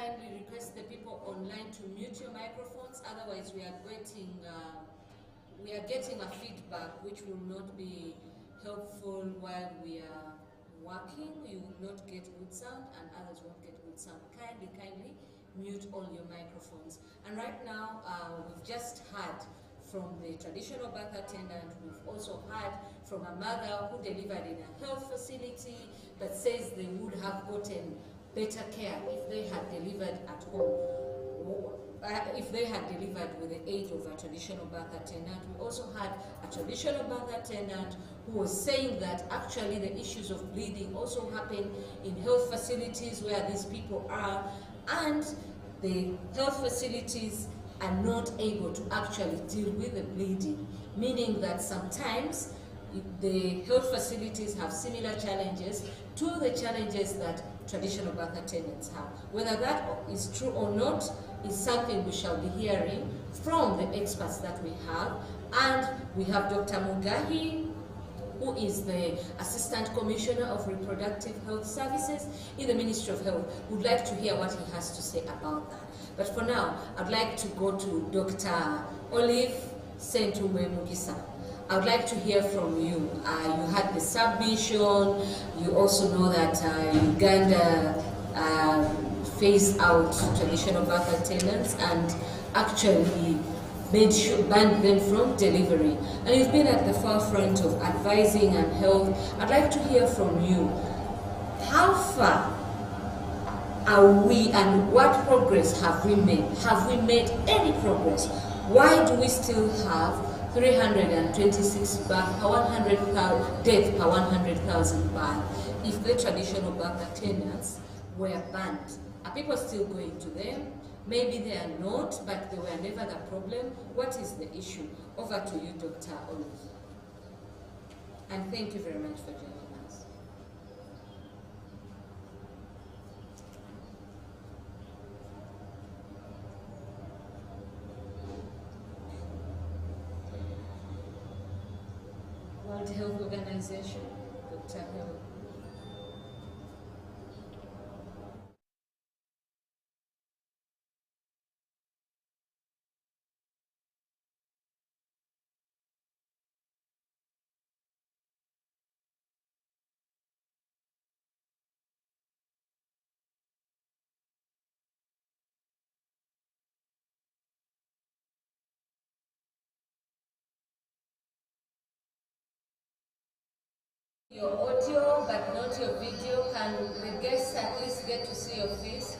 kindly request the people online to mute your microphones, otherwise we are getting a feedback which will not be helpful while we are working. You will not get good sound and others won't get good sound. Kindly mute all your microphones. And right now we've just heard from the traditional birth attendant. We've also heard from a mother who delivered in a health facility but says they would have gotten better care if they had delivered at home, if they had delivered with the aid of a traditional birth attendant. We also had a traditional birth attendant who was saying that actually the issues of bleeding also happen in health facilities where these people are, and the health facilities are not able to actually deal with the bleeding, meaning that sometimes the health facilities have similar challenges to the challenges that traditional birth attendants have. Whether that is true or not is something we shall be hearing from the experts that we have. And we have Dr. Mugahi, who is the Assistant Commissioner of Reproductive Health Services in the Ministry of Health. We'd like to hear what he has to say about that. But for now, I'd like to go to Dr. Olive Sentumwe Mugisa. I would like to hear from you. You had the submission. You also know that Uganda phased out traditional birth attendants and actually banned them from delivery. And you've been at the forefront of advising and health. I'd like to hear from you. How far are we and what progress have we made? Have we made any progress? Why do we still have 326 birth per 100,000 death per 100,000 birth if the traditional birth attendants were banned? Are people still going to them? Maybe they are not, but they were never the problem. What is the issue? Over to you, Dr. Olive. And thank you very much for joining us. World Health Organization, Dr. Hill. Your audio, but not your video. Can the guests at least get to see your face?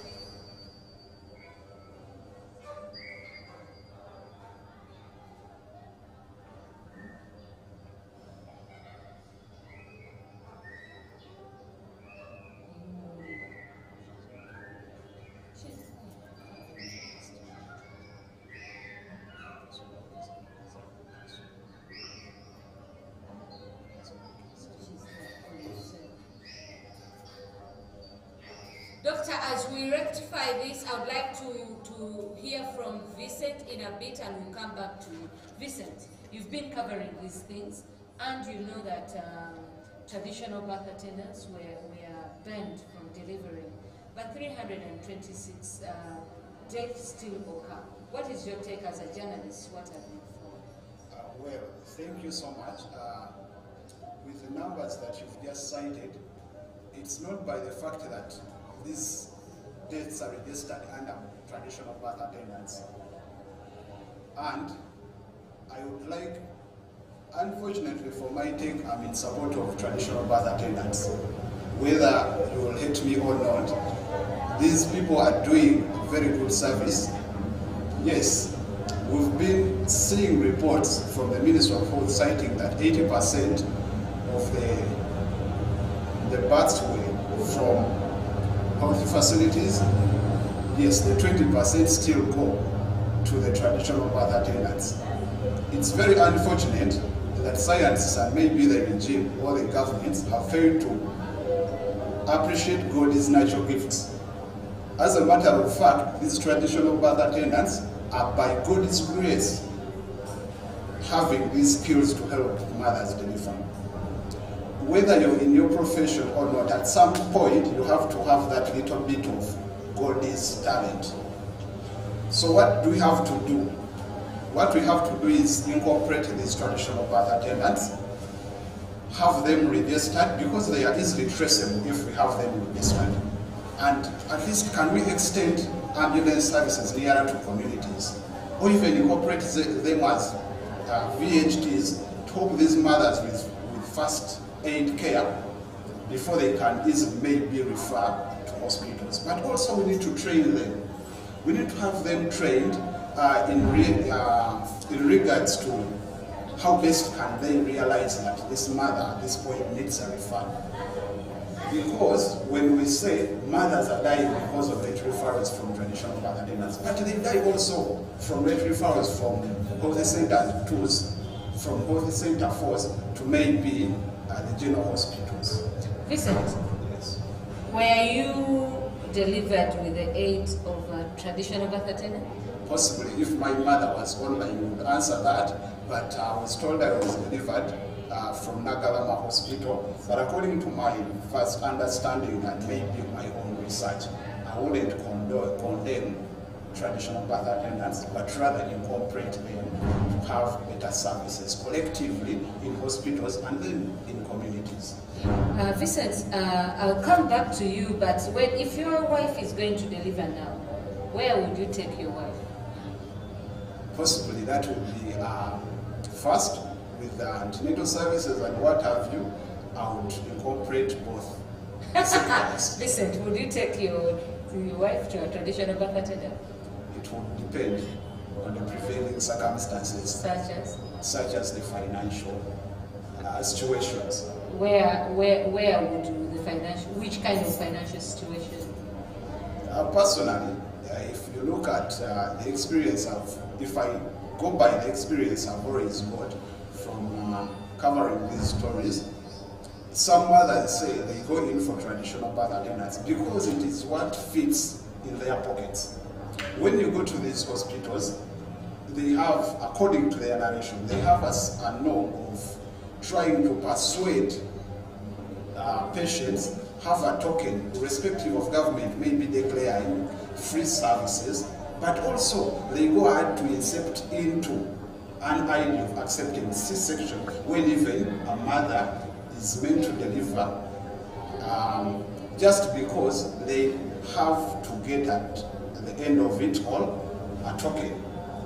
Doctor, as we rectify this, I would like to hear from Vincent in a bit, and we'll come back to you. Vincent, you've been covering these things, and you know that traditional birth attendants were banned from delivering, but 326 deaths still occur. What is your take as a journalist? What have you found? Well, thank you so much. With the numbers that you've just cited, it's not by the fact that these deaths are registered under traditional birth attendants. And I would like, unfortunately for my take, I'm in support of traditional birth attendants. Whether you will hate me or not, these people are doing very good service. Yes, we've been seeing reports from the Ministry of Health citing that 80% of the births were from health facilities. Yes, the 20% still go to the traditional birth attendants. It's very unfortunate that scientists and maybe the regime or the governments have failed to appreciate God's natural gifts. As a matter of fact, these traditional birth attendants are by God's grace having these skills to help mothers deliver. Whether you're in your profession or not, at some point you have to have that little bit of God's talent. So what do we have to do? What we have to do is incorporate these traditional birth attendants, have them registered because they are easily traceable if we have them registered. And at least can we extend ambulance services nearer to communities, or even incorporate them as VHTs to help these mothers with first aid care before they can easily maybe refer to hospitals. But also we need to train them. We need to have them trained in regards to how best can they realize that this mother, this boy needs a referral. Because when we say mothers are dying because of late referrals from traditional birth attendants, but they die also from late referrals from health center twos, from health center fours to maybe the general hospitals. Vincent, Yes. were you delivered with the aid of a traditional birth attendant? Possibly, if my mother was online, you would answer that, but I was told I was delivered from Nagalama Hospital. But according to my first understanding and maybe my own research, I wouldn't condemn traditional birth attendants, but rather incorporate them to have better services collectively in hospitals and then in communities. Vincent, I'll come back to you, but if your wife is going to deliver now, where would you take your wife? Possibly that would be first with the antenatal services and what have you. I would incorporate both sectors. Vincent, would you take your wife to a traditional birth attendant? It would depend on the prevailing circumstances, such as the financial situations. Where would the financial, which kind of financial situation? Personally, if you look at the experience if I go by the experience I've always got from covering these stories, some mothers say they go in for traditional birth attendants because it is what fits in their pockets. When you go to these hospitals, they have, according to their narration, they have a norm of trying to persuade patients have a token, irrespective of government, maybe declaring free services, but also they go ahead to accept into an idea of accepting C-section when even a mother is meant to deliver, just because they have to get at the end of it all a token.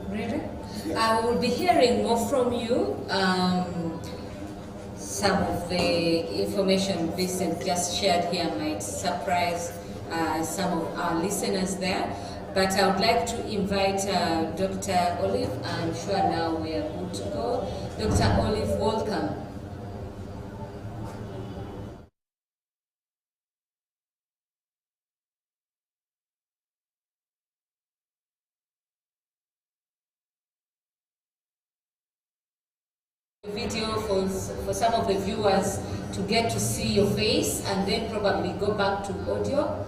Really? Yes. I will be hearing more from you. Some of the information Vincent just shared here might surprise some of our listeners there. But I would like to invite Dr. Olive. I'm sure now we are good to go. Dr. Olive, welcome. Video for some of the viewers to get to see your face and then probably go back to audio.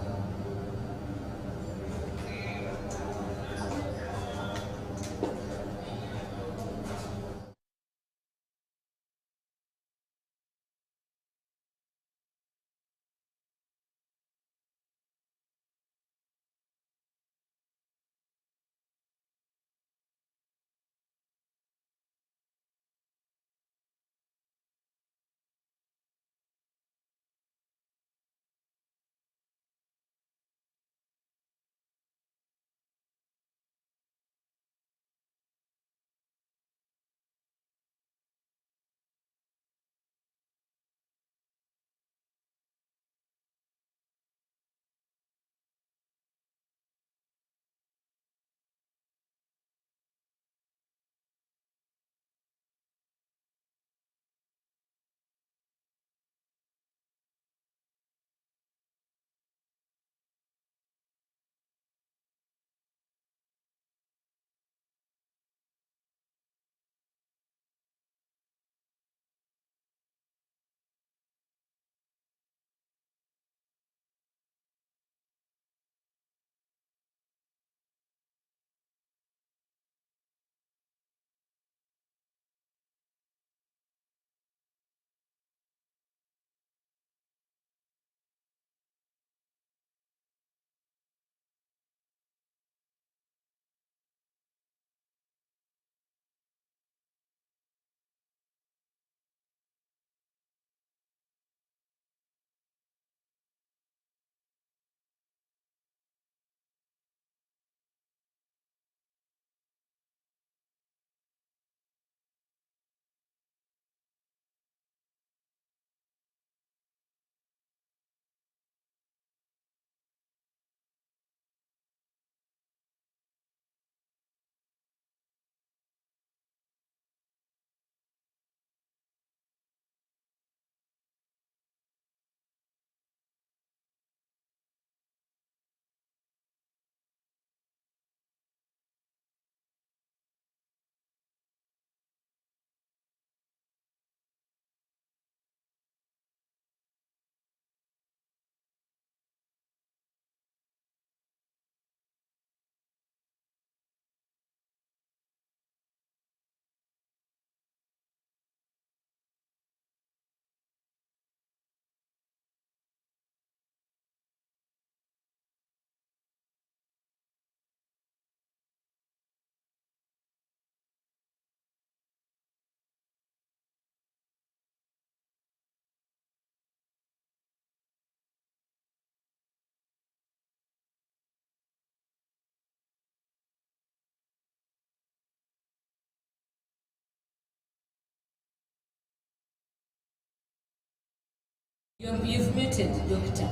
You've muted, doctor.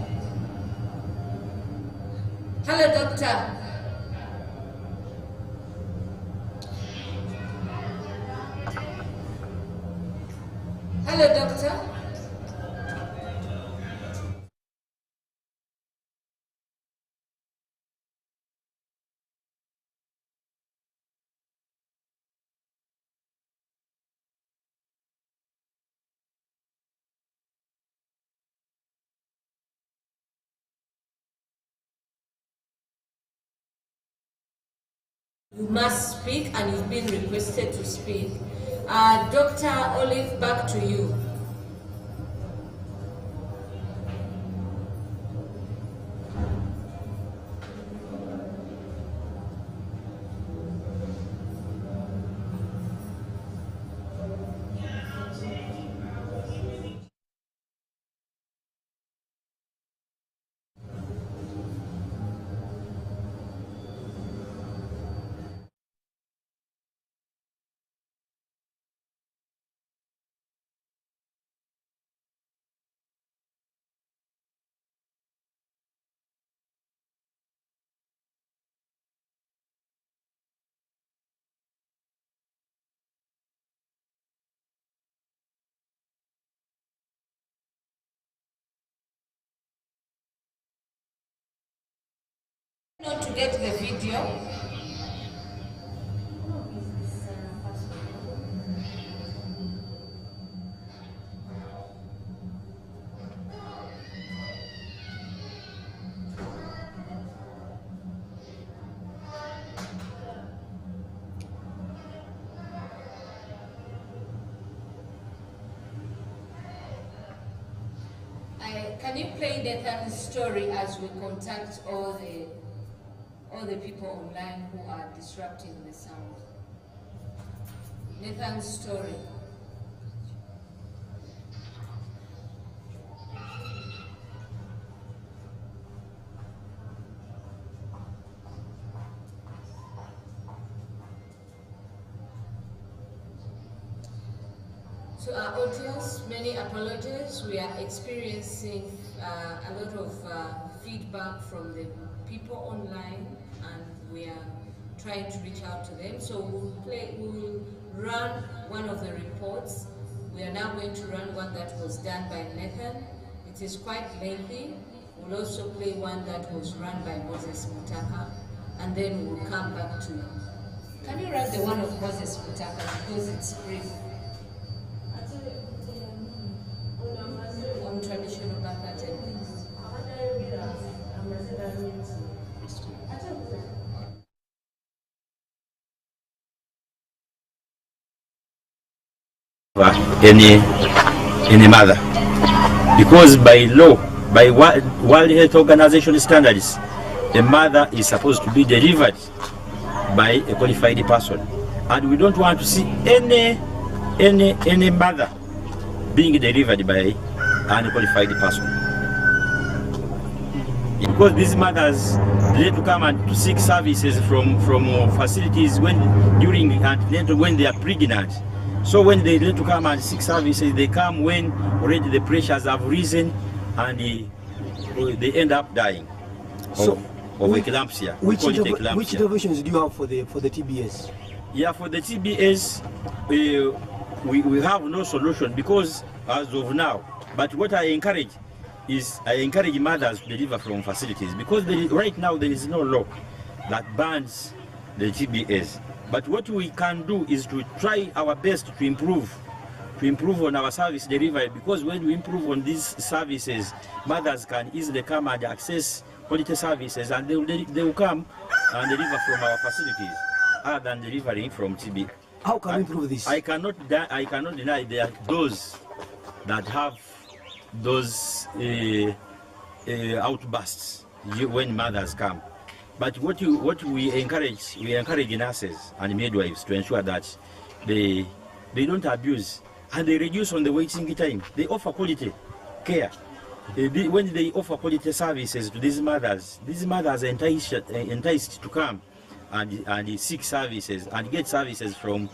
Hello, doctor. Hello, doctor. You must speak, and you've been requested to speak. Dr. Olive, back to you. Not to get the video. Can you play Nathan's story as we contact all the people online who are disrupting the sound? Nathan's story. To our audience, many apologies. We are experiencing a lot of feedback from the people online, and we are trying to reach out to them. So we'll run one of the reports. We are now going to run one that was done by Nathan. It is quite lengthy. We'll also play one that was run by Moses Mutaka, and then we'll come back to you. Can you run the one of Moses Mutaka, because it's brief? On traditional black attendants. Any mother, because by law, by World Health Organization standards, a mother is supposed to be delivered by a qualified person, and we don't want to see any mother being delivered by an unqualified person, because these mothers need to come and to seek services from facilities during antenatal when they are pregnant. So when they need to come and seek services, they come when already the pressures have risen, and they end up dying of eclampsia. Which interventions do you have for the TBS? Yeah, for the TBS, we have no solution, because as of now. But what I encourage mothers to deliver from facilities, because right now there is no law that bans the TBS. But what we can do is to try our best to improve on our service delivery, because when we improve on these services, mothers can easily come and access quality services, and they will come and deliver from our facilities, other than delivering from TB. How can we improve this? I cannot deny there are those that have those outbursts when mothers come. But what we encourage nurses and midwives to ensure that they don't abuse, and they reduce on the waiting time. They offer quality care. When they offer quality services to these mothers are enticed to come and seek services and get services from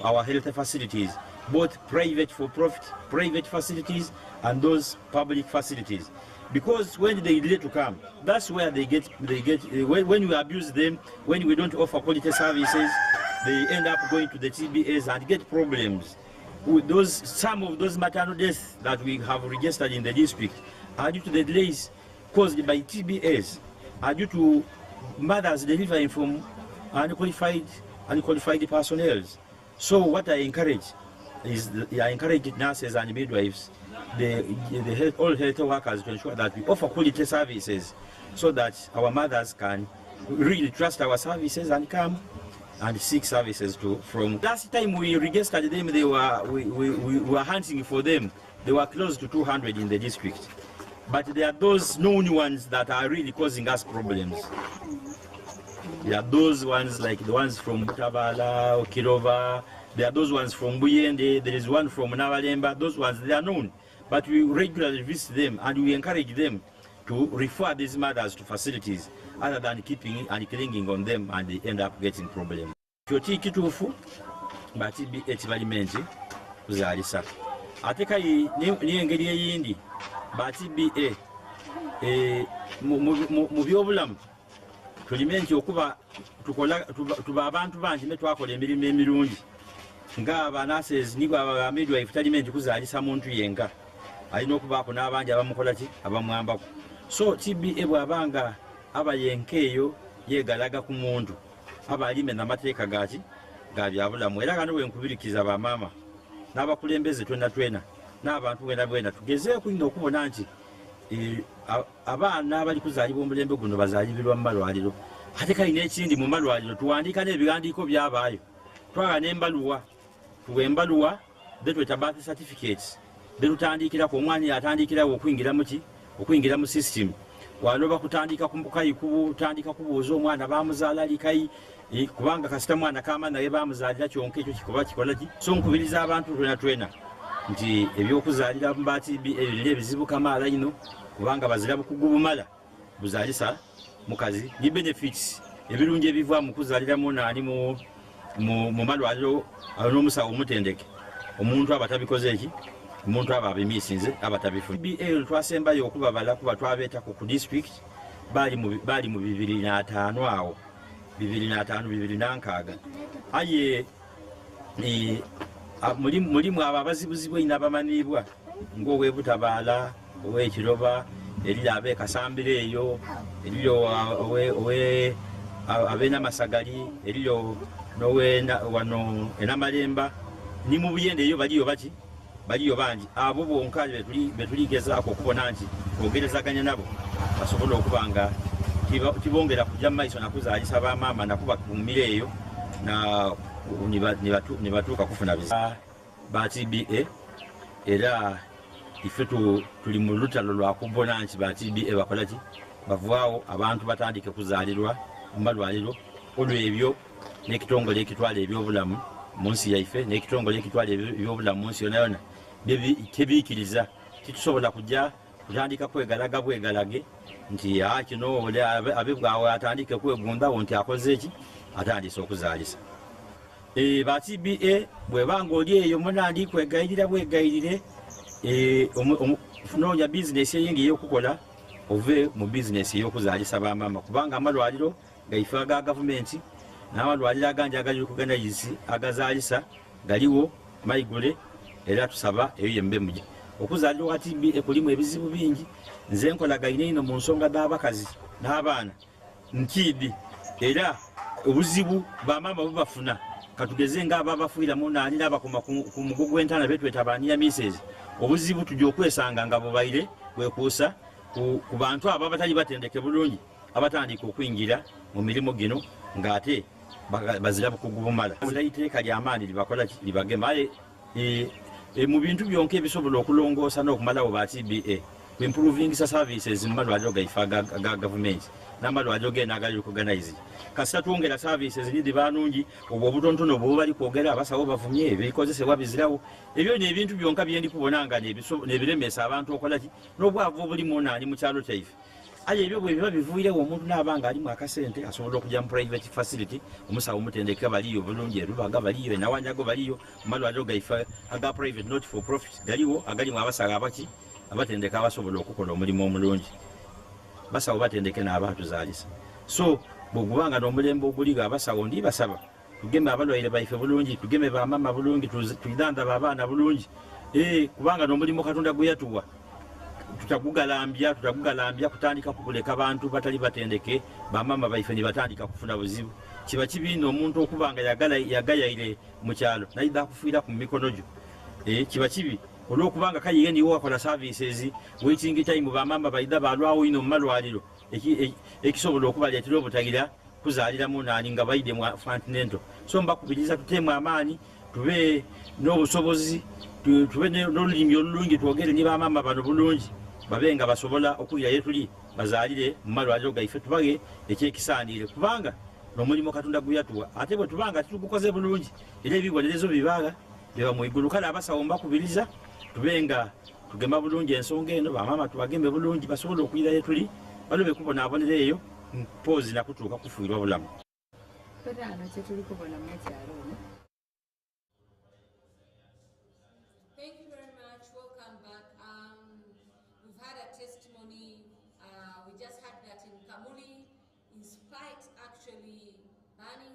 our health facilities both private for profit, private facilities, and those public facilities. Because when they delay to come, that's where they get when we abuse them, when we don't offer quality services, they end up going to the TBAs and get problems. With some of those maternal deaths that we have registered in the district are due to the delays caused by TBAs, are due to mothers delivering from unqualified personnel. So what I encourage is I encourage nurses and midwives, all health workers, to ensure that we offer quality services so that our mothers can really trust our services and come and seek services from. Last time we registered them, we were hunting for them. They were close to 200 in the district. But there are those known ones that are really causing us problems. There are those ones like the ones from Butavala, Kirova. There are those ones from Buyende. There is one from Navalemba. Those ones, they are known. But we regularly visit them and we encourage them to refer these mothers to facilities other than keeping and clinging on them, and they end up getting problems. Kyoti kitufu bati ekibalimenti kuzalisa. Ate kai ni engeri eyindi bati BA mu byobulamu tulimenti okuba tuba abantu bangi ne twakola emirimu emirungi ng'aba nurses nibo aba midwife talimenti kuzalisa muntu yenga alina okubaako n'abangi abamukola ki abamwambako. So TBA bw'abanga abayenkeeyo yegalaga ku muntu aba alime n'amateeka gaki ga byabulamu. Era kano wenkubirikiza bamaama n'abakulembeze twena n'abantu bwena tugezeeku nnyo okubona nti abaana abali kuzaalibwa omulembe guno bazaalibirwa mu malwaliro. Ate kali n'ekindi mu malwaliro tuwandiika n'ebiwandiiko byabaayo, twala n'embaluwa, tuwa embaluwa de tweta birth certificates de tutandikira ku omwana yatandikirawo okuyingira mu system. Waloba kutandika kumbukayi kutandika kubuuza omwana bamuzaala likayi kubanga kasita mwana kama naye bamuzaalira kyonka ekyo kikola ki. So nkubiriza abantu twena nti ebyokuzaalira mu BTB ebyo ebizibu kamaala ino kubanga bazira bukugu bumala buzaalisa mukazi ni benefits ebirungi ebiva mu kuzaaliramu naani mu malwaliro n'omusawo omutendeke omuntu abatabikoze eki omuntu aba abimiisinze abatabifuna. BA twasembayo okubabala kuba twabeetako ku district bali mu 2005 awo 2006 aye mulimu abo abazibuzibwa ina abamanibwa ng'owebutabaala ow'ekiroba eriri ab'ekasambiro eyo eriro ab'enamasagali eriro wano enamalemba ni mu buyende eyo baliyo bangi. Abo bonka betuligezaako okubona nti ogerezaganya nabo basobola okuba nga kibongera kujja mu maiso nakuzaalisa bamaama nakubakuumira eyo ne batuuka kufuna bizibu ba TBA. Era ife tuli mu lutalo lwa kubona nti ba TBA bakola ki bavaawo abantu batandike kuzaalirwa mu malwaliro olw'ebyo n'ekitongole ekitwala ebyobulamu mu nsi yaife n'ekitongole ekitwala ebyobulamu mu nsi yona tebiikiriza titusobola kujja kutandika kwegalaga bwegalage nti kino abe bwawe atandike kwegundawo nti akoze eki atandise okuzaalisa. Ba TBA bwebanga oli eyo munandi kwegayirira bwegayirire noonya bizinesi eyingi ey'okukola ove mu bizinesi ey'okuzaalisa bamaama kubanga amalwaliro gaife aga gavumenti n'amalwaliro agangi agali okuganayisi agazaalisa galiwo maigule. Era tusaba eyo yembe muja okuzaalira wa TBA kulimu ebizibu bingi. Nze nkolaganye ino mu nsonga z'abakazi n'abaana nkiidi era obuzibu bamaama bubafuna katugeze ng'aba abafuiramu naani n'abakoma ku mugo gw'entaana betweta baaniya mises. Obuzibu tujja okwesanga nga bubaire bwekuusa ku bantu abo abatali batendeke bulungi abatandika okuyingira mu mirimu gino ng'ate bazira bukugu bumala. Iteeka ly'amaani libakola libagema mu bintu byonka ebisobola okulongoosa n'okumalawo ba TBA ku improving services mu malwaliro gaife aga gavumenti n'amalwaliro gena agali okuganize. Kasita twongera services nidi banungi obwo obutontono bwo bali kwogera abasawo bavumye ebikozesebwa bizirawo. Ebyo n'ebintu byonka byendi kubona nga n'ebiremesa abantu okola ki n'obwavu obuli mu naani mu kyalo kyaife. aye ebyo bwe biba bivuirewo omuntu n'abanga alimu akasente asobola okujja mu private facility omusawo omutendeka baliyo bulungi erubaga baliyo enawanyago baliyo amalwaliro gaife aga private not for profit galiwo agalimu abasawo abaki abatendeka abasobola okukola omulimu omulungi basawo batendeke n'abatuzaalisa so bwegubanga n'omulembe oguliga abasawo ndi basaba tugeme abalwaire baife bulungi tugeme bamama bulungi tuyidandaba abaana bulungi kubanga n'omulimu katonda gwe yatuwa tutagugalambya kutandika kukuleka bantu batali batendeke bamama baife ne batandika kufuna buzibu kiba kibiina omuntu okubanga yagayaire mu kyalo nayida kufiira ku mikono gyo kiba kibi olwokubanga kayiye niwo wakola services waiting time bamama baida balwawo ino mu malwaliro ekisobola okubaleetera obutagira kuzaaliramu nani nga baide mu continental so mbakubiriza tutemu amaanyi tube n'obusobozi tube n'olulimi olulungi twogere ne bamama bano bulungi babe nga basobola okulirayo tuli bazaalire mu malwaliro gaife tubage ekyekisaanire kubanga n'omulimu katonda guyatuwa ate bwe tubanga tugukoze bulungi era ebibonerezo bibaga biba mu igulu kale abasawo mbakubiriza tube nga tugema bulungi ensonga eno bamama tubagembe bulungi basobola okulirayo tuli balobe kubonaabonera eyo mpoozi nakutuuka kufuirwa bulamu Thank you very much. Welcome back. We've had a testimony. We just had that in Kamuli, in spite actually banning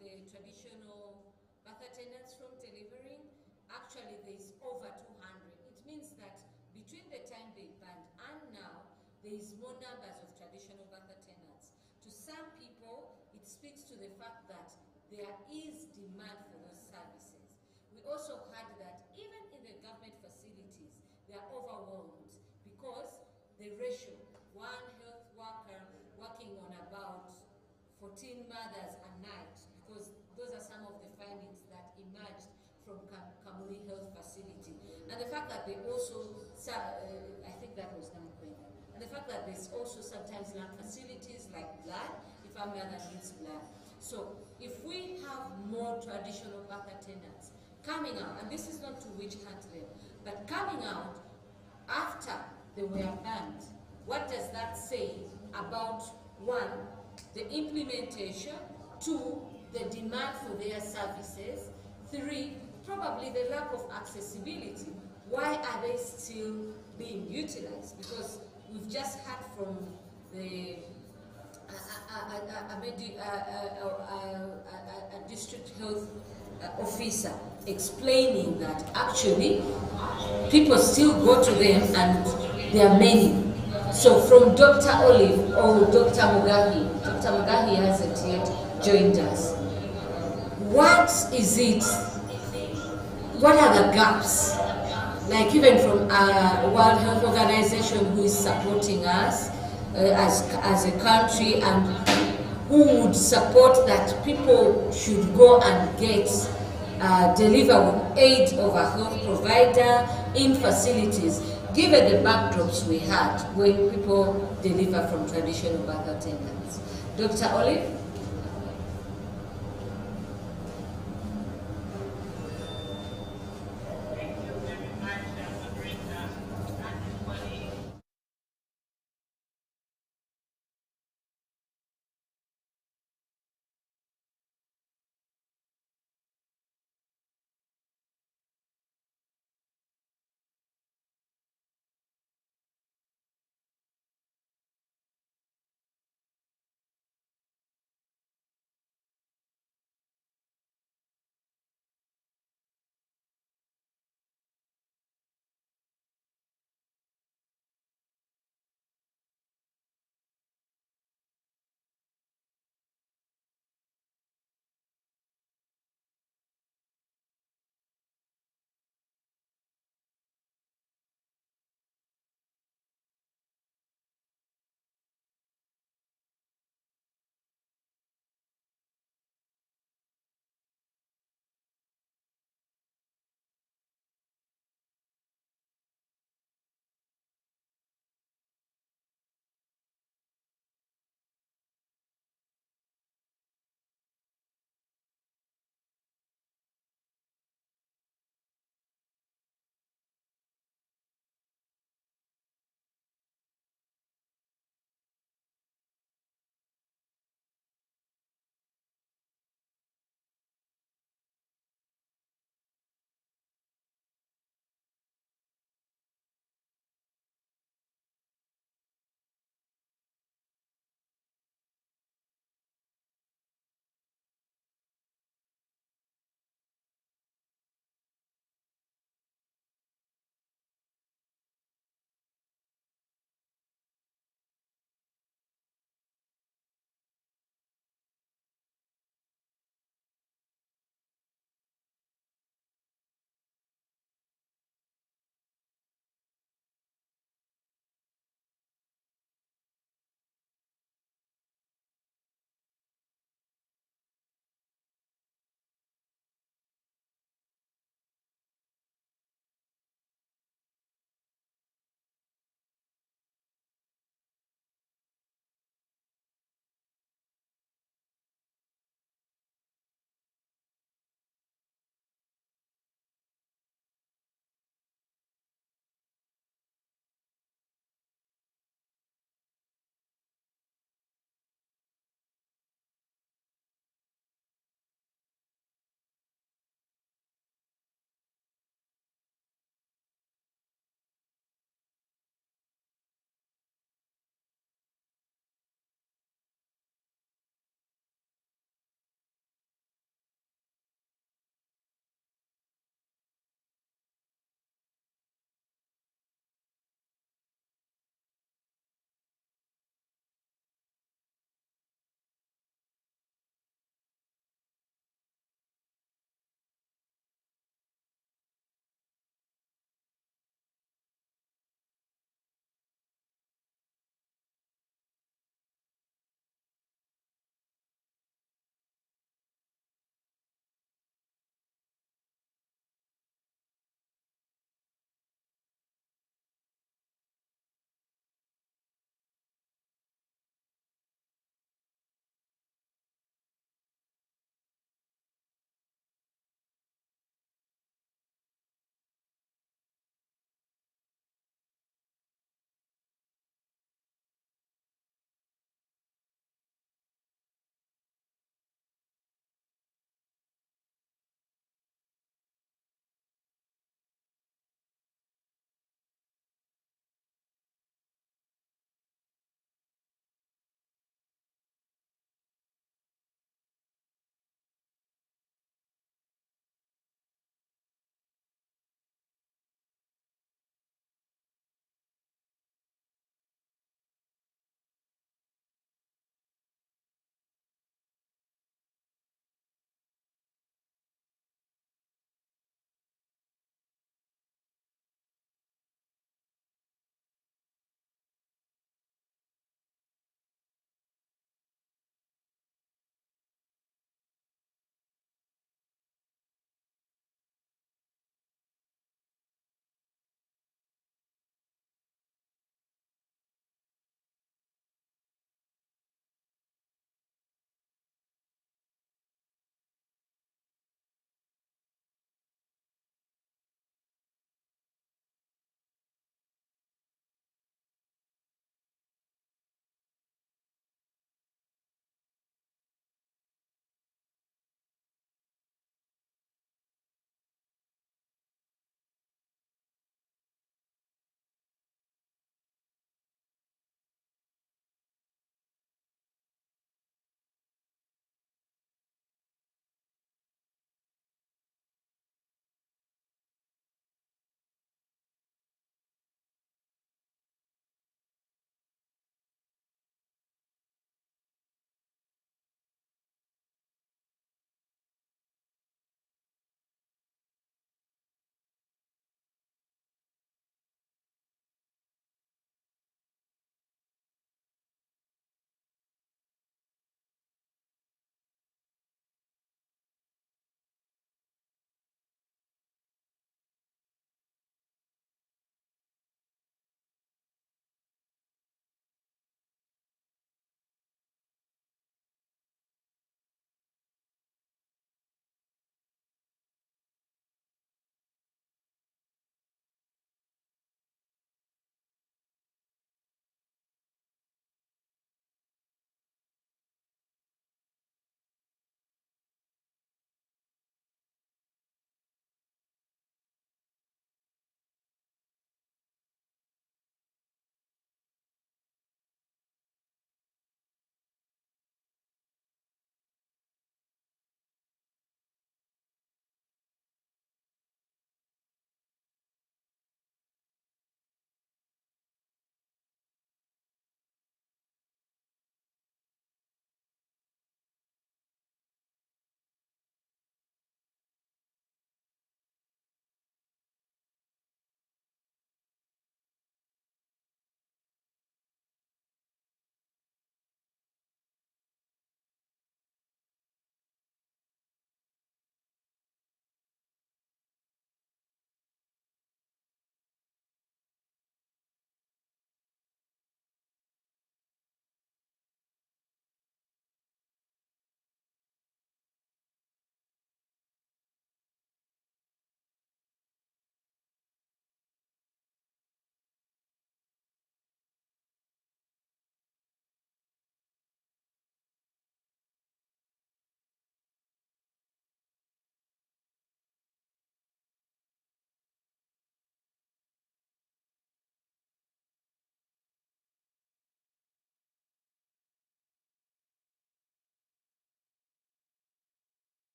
the traditional birth attendants from delivering. Actually, there is over 200. It means that between the time they banned and now, there is more numbers of traditional birth attendants. To some people, it speaks to the fact that there is demand for those services. We also heard that even in the government facilities, they are overwhelmed because the ratio, one health worker working on about 14 mothers a night, because those are some of the findings that emerged from Kamuli Health Facility. And the fact that they also, I think that was Namkwenda, and the fact that there's also sometimes not facilities like blood, if a mother needs blood. So if we have more traditional birth attendants coming out, and this is not to witch hunt them, but coming out after they were banned, what does that say about, one, the implementation, two, the demand for their services, three, probably the lack of accessibility. Why are they still being utilized? Because we've just heard from the a district health officer explaining that actually people still go to them and there are many. So from Dr. Olive or Dr. Mugahi hasn't yet joined us. What is it? What are the gaps? Like even from World Health Organization, who is supporting us as a country, and who would support that people should go and get deliver with aid of a health provider in facilities, given the backdrops we had when people deliver from traditional birth attendants. Dr. Olive?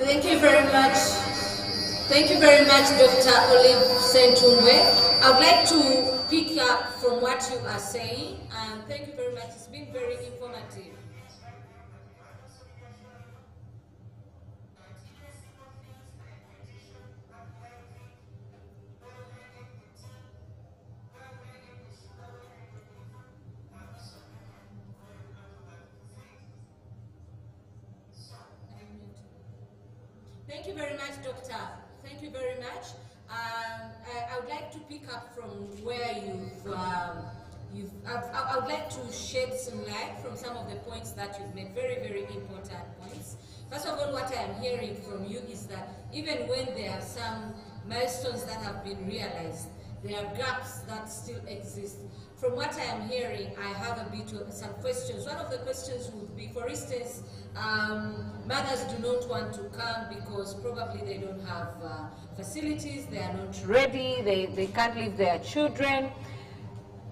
Thank you very much. Thank you very much, Dr. Olive Sentumwe. I would like to pick up from what you are saying, and thank you very much. It's been very informative. Thank you very much, Doctor. Thank you very much. I would like to pick up from where I would like to shed some light from some of the points that you've made, very, very important points. First of all, what I am hearing from you is that even when there are some milestones that have been realized, there are gaps that still exist. From what I am hearing, I have a bit of some questions. One of the questions would be, for instance, mothers do not want to come because probably they don't have facilities, they are not ready, they can't leave their children.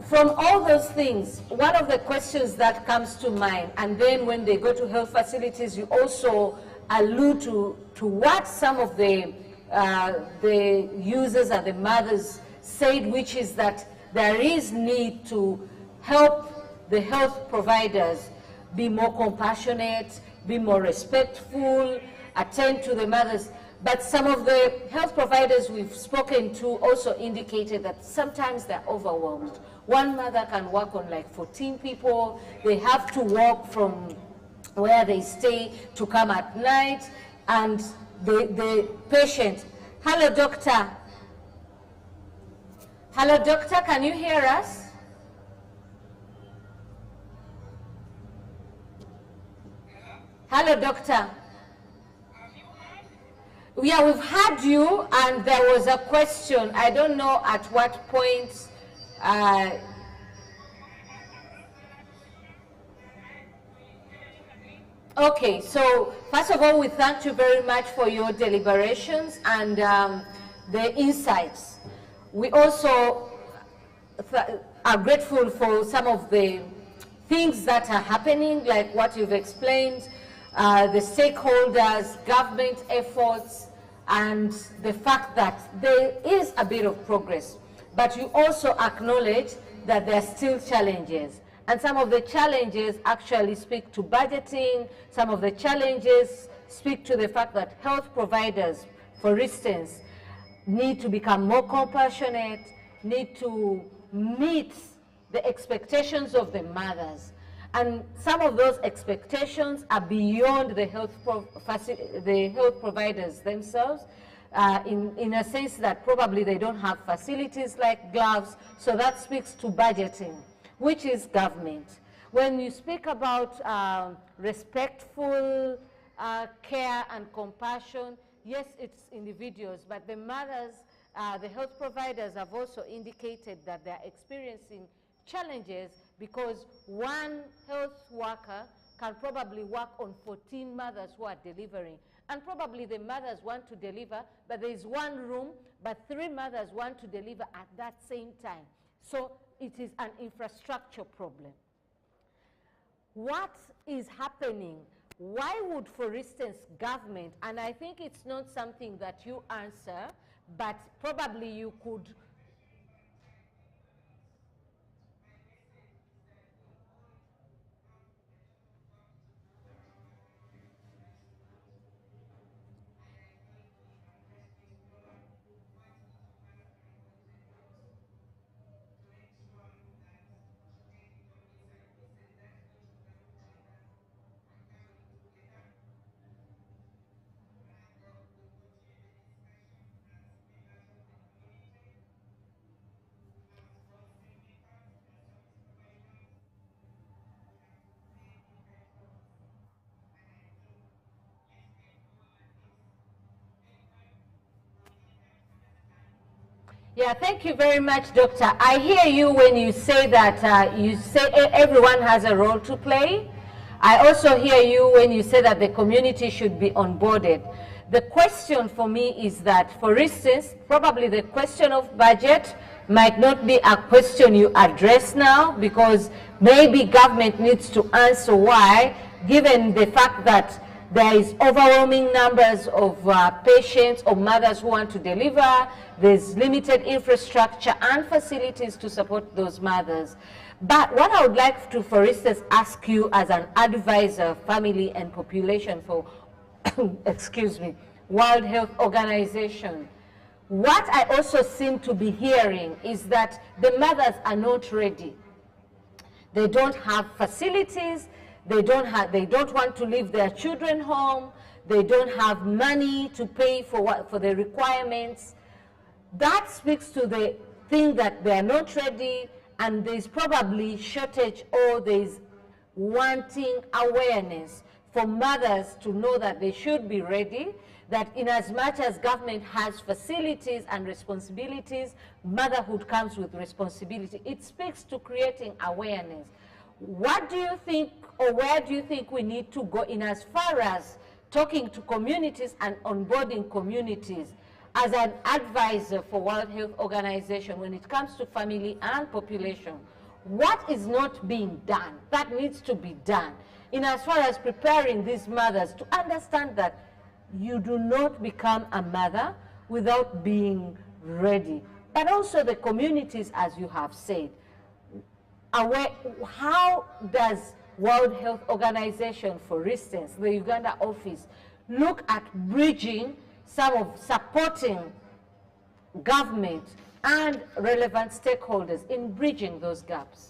From all those things, one of the questions that comes to mind, and then when they go to health facilities, you also allude to what some of the users and the mothers said, which is that there is need to help the health providers be more compassionate, be more respectful, attend to the mothers. But some of the health providers we've spoken to also indicated that sometimes they're overwhelmed. One mother can work on like 14 people. They have to walk from where they stay to come at night. And the patient, hello doctor. Hello doctor, can you hear us? Hello doctor. Yeah, we've had you, and there was a question. I don't know at what point. Okay, so first of all, we thank you very much for your deliberations and the insights. We also are grateful for some of the things that are happening, like what you've explained, the stakeholders, government efforts, and the fact that there is a bit of progress. But you also acknowledge that there are still challenges. And some of the challenges actually speak to budgeting. Some of the challenges speak to the fact that health providers, for instance, need to become more compassionate, need to meet the expectations of the mothers. And some of those expectations are beyond the health providers themselves, in a sense that probably they don't have facilities like gloves, so that speaks to budgeting, which is government. When you speak about respectful care and compassion, yes, it's individuals, but the mothers, the health providers have also indicated that they're experiencing challenges because one health worker can probably work on 14 mothers who are delivering. And probably the mothers want to deliver, but there is one room, but 3 mothers want to deliver at that same time. So it is an infrastructure problem. What is happening? Why would, for instance, government, and I think it's not something that you answer, but probably you could. Yeah, thank you very much, Doctor. I hear you when you say that you say everyone has a role to play. I also hear you when you say that the community should be onboarded. The question for me is that, for instance, probably the question of budget might not be a question you address now, because maybe government needs to answer why, given the fact that There is overwhelming numbers of patients or mothers who want to deliver. There's limited infrastructure and facilities to support those mothers. But what I would like to, for instance, ask you as an advisor, family and population for, excuse me, World Health Organization, what I also seem to be hearing is that the mothers are not ready. They don't have facilities, they don't want to leave their children home, they don't have money to pay for the requirements. That speaks to the thing that they are not ready, and there's probably shortage or there's wanting awareness for mothers to know that they should be ready, that in as much as government has facilities and responsibilities, motherhood comes with responsibility. It speaks to creating awareness. What do you think, or where do you think we need to go in as far as talking to communities and onboarding communities as an advisor for World Health Organization when it comes to family and population? What is not being done that needs to be done in as far as preparing these mothers to understand that you do not become a mother without being ready? But also the communities, as you have said, how does World Health Organization, for instance, the Uganda office, look at bridging some of supporting government and relevant stakeholders in bridging those gaps?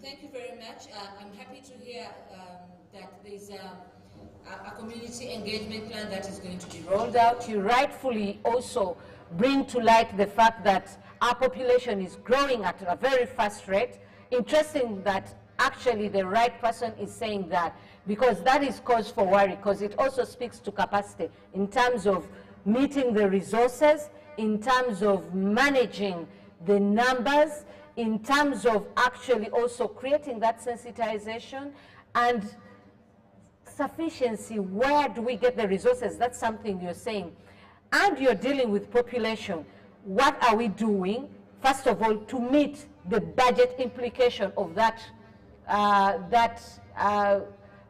Thank you very much. I'm happy to hear that there's a community engagement plan that is going to be rolled out. You rightfully also bring to light the fact that our population is growing at a very fast rate. Interesting that actually the right person is saying that, because that is cause for worry, because it also speaks to capacity in terms of meeting the resources, in terms of managing the numbers, in terms of actually also creating that sensitization and sufficiency. Where do we get the resources? That's something you're saying. And you're dealing with population. What are we doing, first of all, to meet the budget implication of that,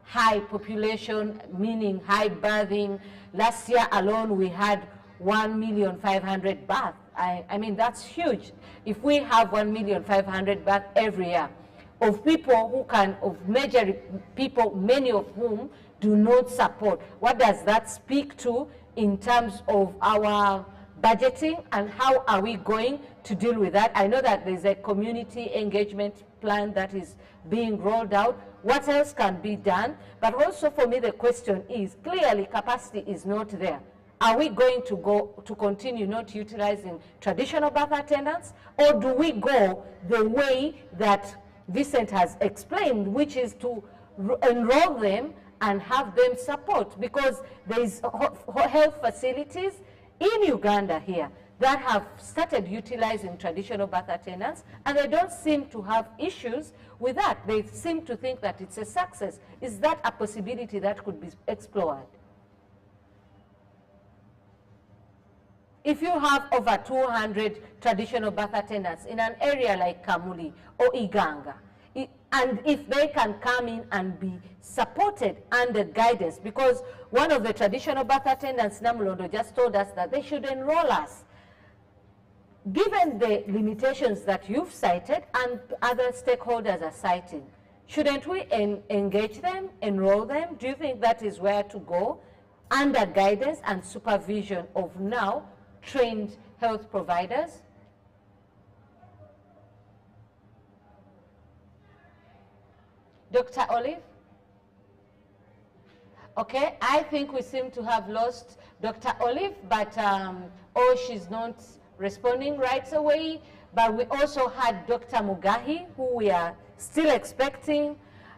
high population, meaning high birthing? Last year alone, we had 1,500,000 births. I mean, that's huge. If we have 1,500,000 births every year, of people who can, of major people, many of whom do not support, what does that speak to in terms of our budgeting, and how are we going to deal with that? I know that there's a community engagement plan that is being rolled out. What else can be done? But also for me, the question is, clearly capacity is not there. Are we going to continue not utilizing traditional birth attendants, or do we go the way that Vincent has explained, which is to enroll them and have them support? Because there is health facilities in Uganda here that have started utilizing traditional birth attendants, and they don't seem to have issues with that. They seem to think that it's a success. Is that a possibility that could be explored? If you have over 200 traditional birth attendants in an area like Kamuli or Iganga, and if they can come in and be supported under guidance, because one of the traditional birth attendants, Namulondo, just told us that they should enroll us. Given the limitations that you've cited and other stakeholders are citing, shouldn't we engage them, enroll them? Do you think that is where to go, under guidance and supervision of now trained health providers? Dr. Olive? Okay, I think we seem to have lost Dr. Olive, but she's not responding right away. But we also had Dr. Mugahi, who we are still expecting.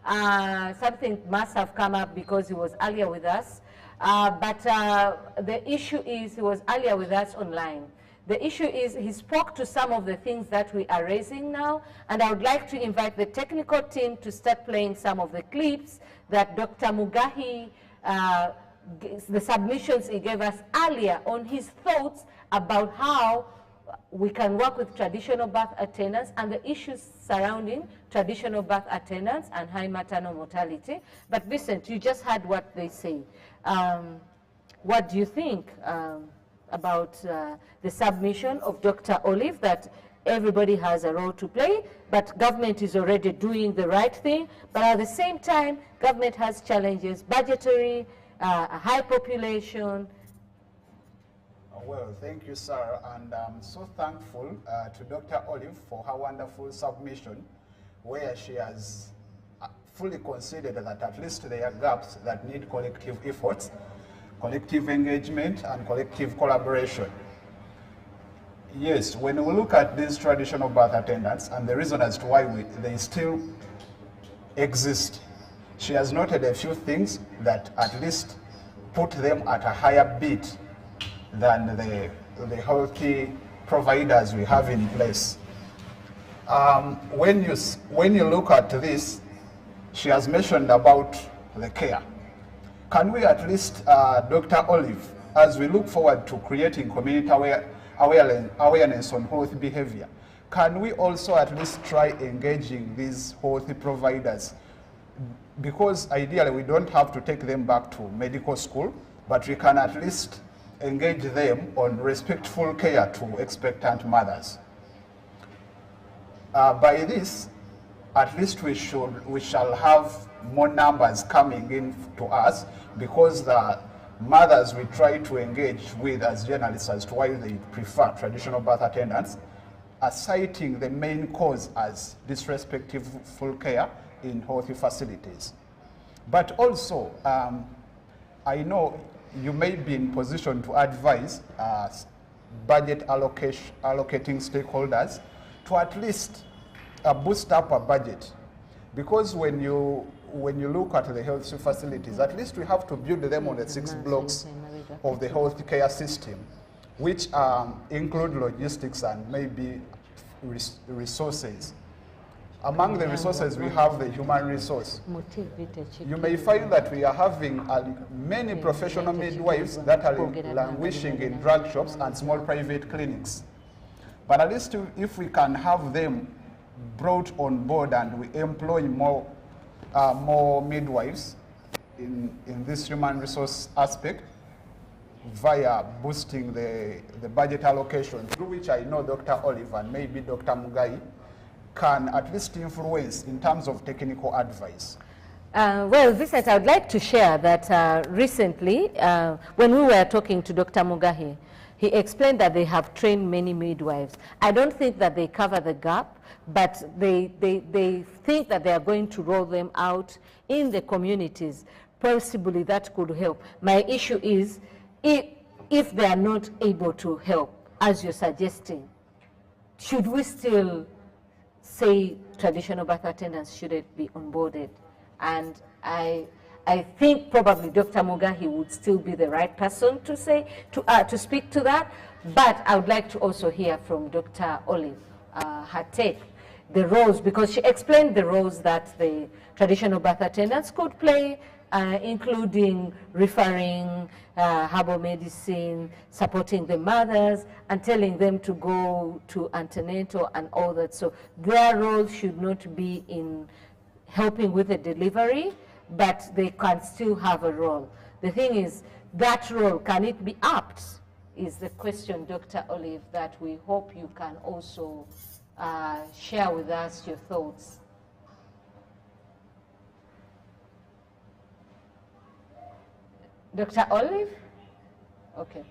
Something must have come up because he was earlier with us. But the issue is he was earlier with us online. The issue is he spoke to some of the things that we are raising now, and I would like to invite the technical team to start playing some of the clips that Dr. Mugahi, the submissions he gave us earlier on his thoughts about how we can work with traditional birth attendants and the issues surrounding traditional birth attendants and high maternal mortality. But Vincent, you just heard what they say. What do you think about the submission of Dr. Olive, that everybody has a role to play, but government is already doing the right thing, but at the same time, government has challenges, budgetary, a high population? Well, thank you, sir, and I'm so thankful to Dr. Olive for her wonderful submission, where she has fully considered that at least there are gaps that need collective efforts, collective engagement, and collective collaboration. Yes, when we look at these traditional birth attendants and the reason as to why they still exist, she has noted a few things that at least put them at a higher beat than the healthy providers we have in place. When you look at this, she has mentioned about the care. Can we at least, Dr. Olive, as we look forward to creating community awareness on health behavior, can we also at least try engaging these health providers? Because ideally we don't have to take them back to medical school, but we can at least engage them on respectful care to expectant mothers. By this, at least we shall have more numbers coming in to us, because the mothers we try to engage with as journalists as to why they prefer traditional birth attendants citing the main cause as disrespectful care in health facilities. But also, I know you may be in position to advise budget allocating stakeholders to at least boost up a budget, because when you look at the health facilities, at least we have to build them on the 6 blocks of the health care system, which include logistics and maybe resources. Among the resources, we have the human resource. You may find that we are having many professional midwives that are languishing in drug shops and small private clinics. But at least if we can have them brought on board and we employ more midwives in this human resource aspect via boosting the budget allocation, through which I know Dr. Olive and maybe Dr. Mugai can at least influence in terms of technical advice. Well, Vincent, I would like to share that recently, when we were talking to Dr. Mugahi, he explained that they have trained many midwives. I don't think that they cover the gap, but they think that they are going to roll them out in the communities. Possibly that could help. My issue is, if they are not able to help, as you're suggesting, should we still say traditional birth attendants shouldn't be onboarded? And I think probably Dr. Mugahi would still be the right person to say to speak to that. But I would like to also hear from Dr. Olive, her take, the roles, because she explained the roles that the traditional birth attendants could play, including referring, herbal medicine, supporting the mothers, and telling them to go to antenatal and all that. So their role should not be in helping with the delivery, but they can still have a role. The thing is, that role, can it be upped, is the question, Dr. Olive, that we hope you can also share with us your thoughts. Dr. Olive? Okay.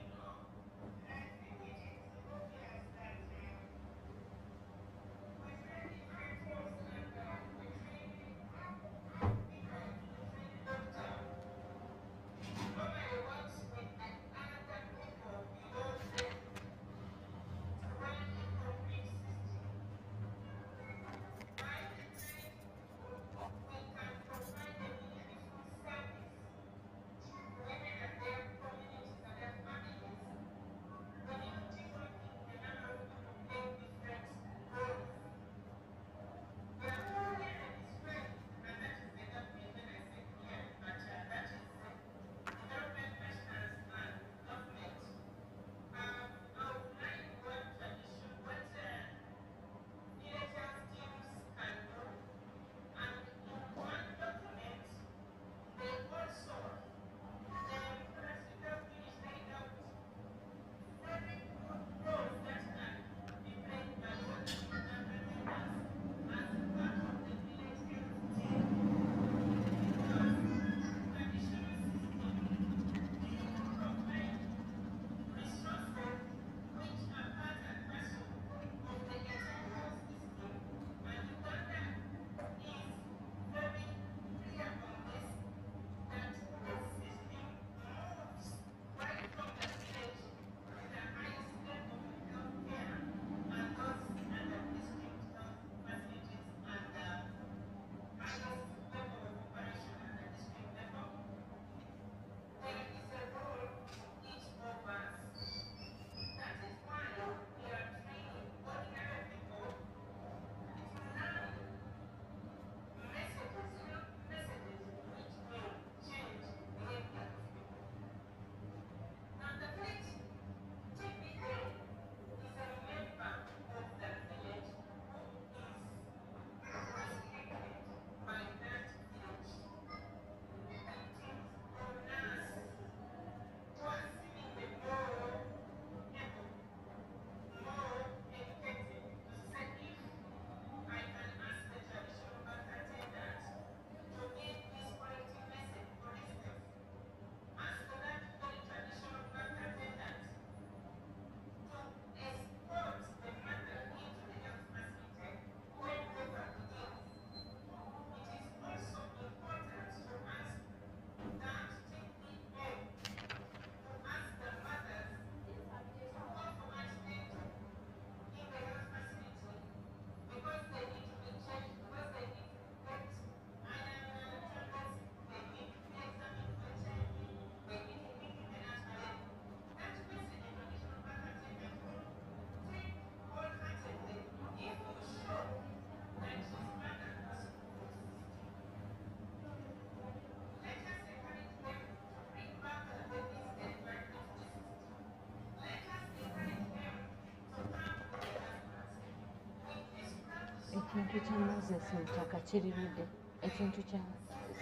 ekintu kya Moses Mutaka kirirudde ekintu kya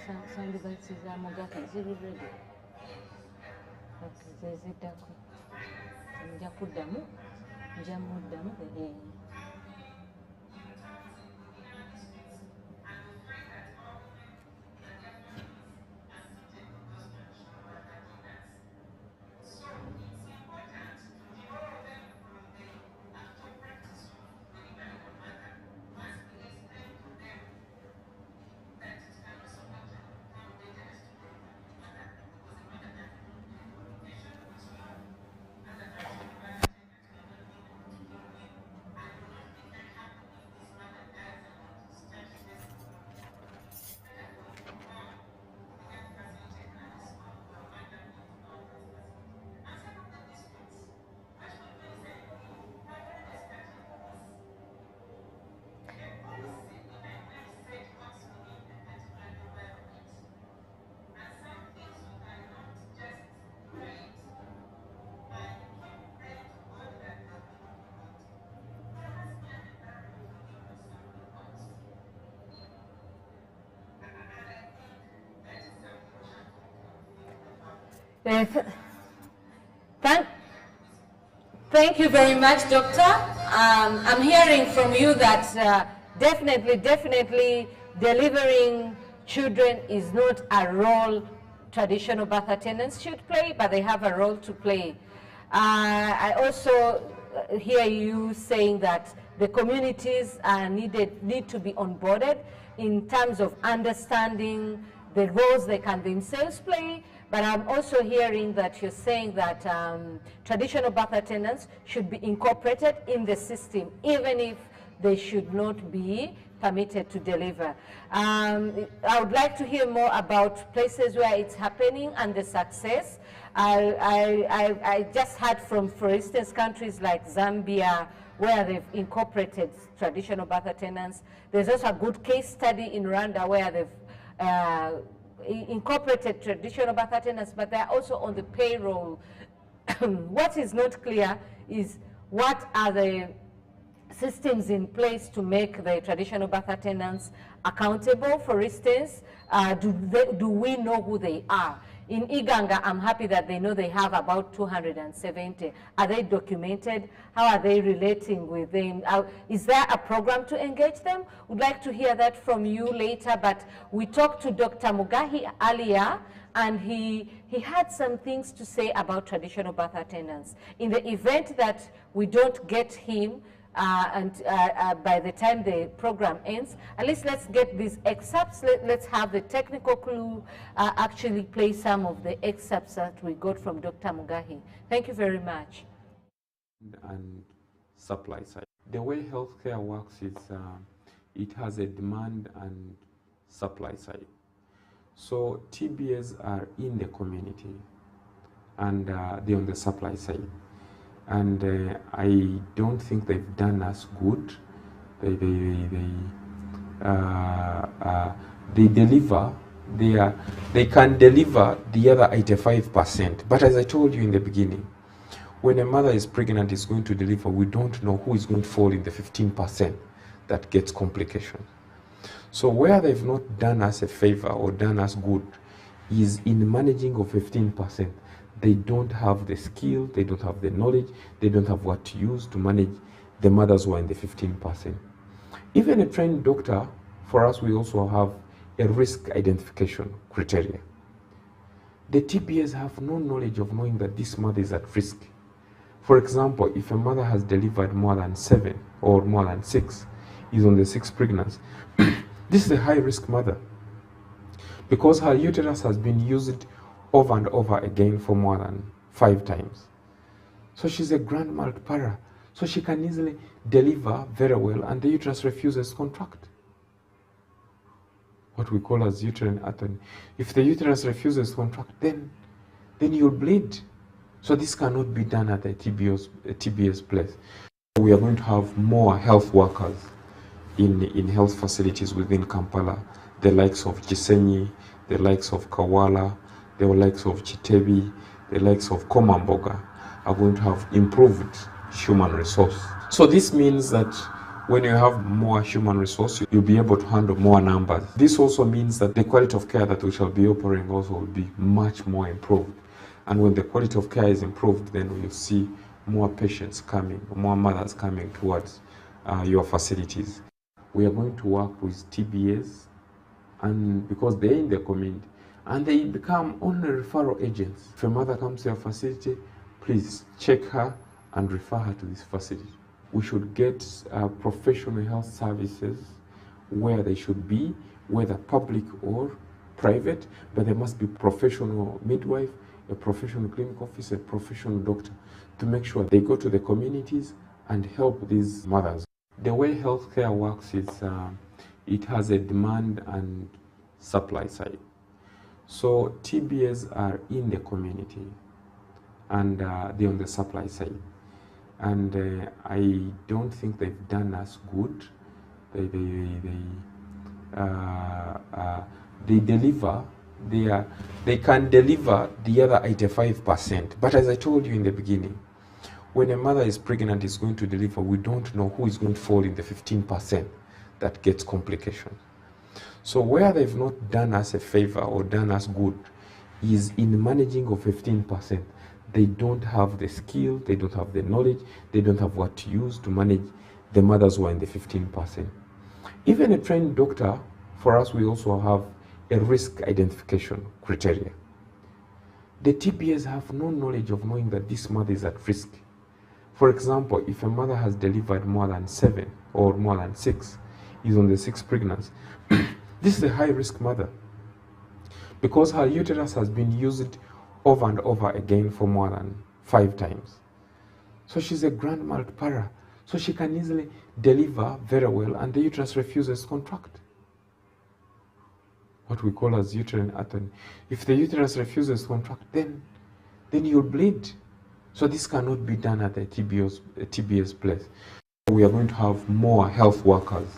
sound devices za Mugahi zirirudde zeziddako nja muddamu Thank you very much, Doctor. I'm hearing from you that definitely delivering children is not a role traditional birth attendants should play, but they have a role to play. I also hear you saying that the communities need to be onboarded in terms of understanding the roles they can themselves play. But I'm also hearing that you're saying that traditional birth attendants should be incorporated in the system, even if they should not be permitted to deliver. I would like to hear more about places where it's happening and the success. I just heard from, for instance, countries like Zambia, where they've incorporated traditional birth attendants. There's also a good case study in Rwanda where they've incorporated traditional birth attendants, but they're also on the payroll. What is not clear is what are the systems in place to make the traditional birth attendants accountable. For instance, do we know who they are? In Uganda, I'm happy that they know they have about 270. Are they documented? How are they relating with them? Is there a program to engage them? We'd like to hear that from you later, but we talked to Dr. Mugahi earlier, and he had some things to say about traditional birth attendants. In the event that we don't get him, by the time the program ends, at least let's get these excerpts. Let's have the technical crew actually play some of the excerpts that we got from Dr. Mugahi. Thank you very much. And supply side. The way healthcare works is it has a demand and supply side. So TBS are in the community and they're on the supply side. And I don't think they've done us good. They deliver. They can deliver the other 85%. But as I told you in the beginning, when a mother is pregnant, is going to deliver, we don't know who is going to fall in the 15% that gets complications. So where they've not done us a favor or done us good is in managing of 15%. They don't have the skill, they don't have the knowledge, they don't have what to use to manage the mothers who are in the 15%. Even a trained doctor, for us, we also have a risk identification criteria. The TBS have no knowledge of knowing that this mother is at risk. For example, if a mother has delivered more than 7 or more than 6, is on the 6th pregnancy, this is a high-risk mother because her uterus has been used over and over again for more than 5 times. So she's a grand mal para. So she can easily deliver very well and the uterus refuses to contract. What we call as uterine atony. If the uterus refuses to contract, then you'll bleed. So this cannot be done at a TBS place. We are going to have more health workers in health facilities within Kampala, the likes of Gisenyi, the likes of Kawala, the likes of Chitebi, the likes of Komamboga are going to have improved human resource. So this means that When you have more human resource, you'll be able to handle more numbers. This also means that the quality of care that we shall be offering also will be much more improved. And when the quality of care is improved, then we'll see more patients coming, more mothers coming towards your facilities. We are going to work with TBAs, and because they're in the community, and they become only referral agents. If a mother comes to your facility, please check her and refer her to this facility. We should get professional health services where they should be, whether public or private, but there must be professional midwife, a professional clinic officer, a professional doctor, to make sure they go to the communities and help these mothers. The way healthcare works is it has a demand and supply side. So TBAs are in the community and they're on the supply side. And I don't think they've done us good. They deliver. They can deliver the other 85%. But as I told you in the beginning, when a mother is pregnant, is going to deliver, we don't know who is going to fall in the 15% that gets complications. So where they've not done us a favor or done us good is in managing of 15%. They don't have the skill, they don't have the knowledge, they don't have what to use to manage the mothers who are in the 15%. Even a trained doctor, for us, we also have a risk identification criteria. The TBAs have no knowledge of knowing that this mother is at risk. For example, if a mother has delivered more than 7 or more than 6, is on the 6th pregnancy, this is a high-risk mother because her uterus has been used over and over again for more than 5 times. So she's a grand multipara. So she can easily deliver very well and the uterus refuses to contract. What we call as uterine atony. If the uterus refuses to contract, then you'll bleed. So this cannot be done at the TBA's place. We are going to have more health workers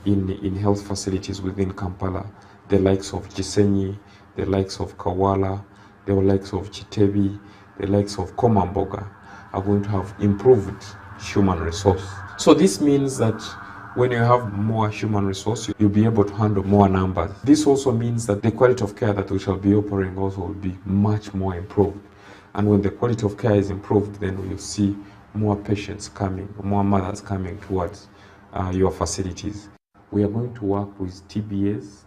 in health facilities within Kampala, the likes of Gisenyi, the likes of Kawala, the likes of Chitebi, the likes of Komamboga are going to have improved human resource. So this means that when you have more human resource, you'll be able to handle more numbers. This also means that the quality of care that we shall be offering also will be much more improved. And when the quality of care is improved, then we'll see more patients coming, more mothers coming towards your facilities. We are going to work with TBAs,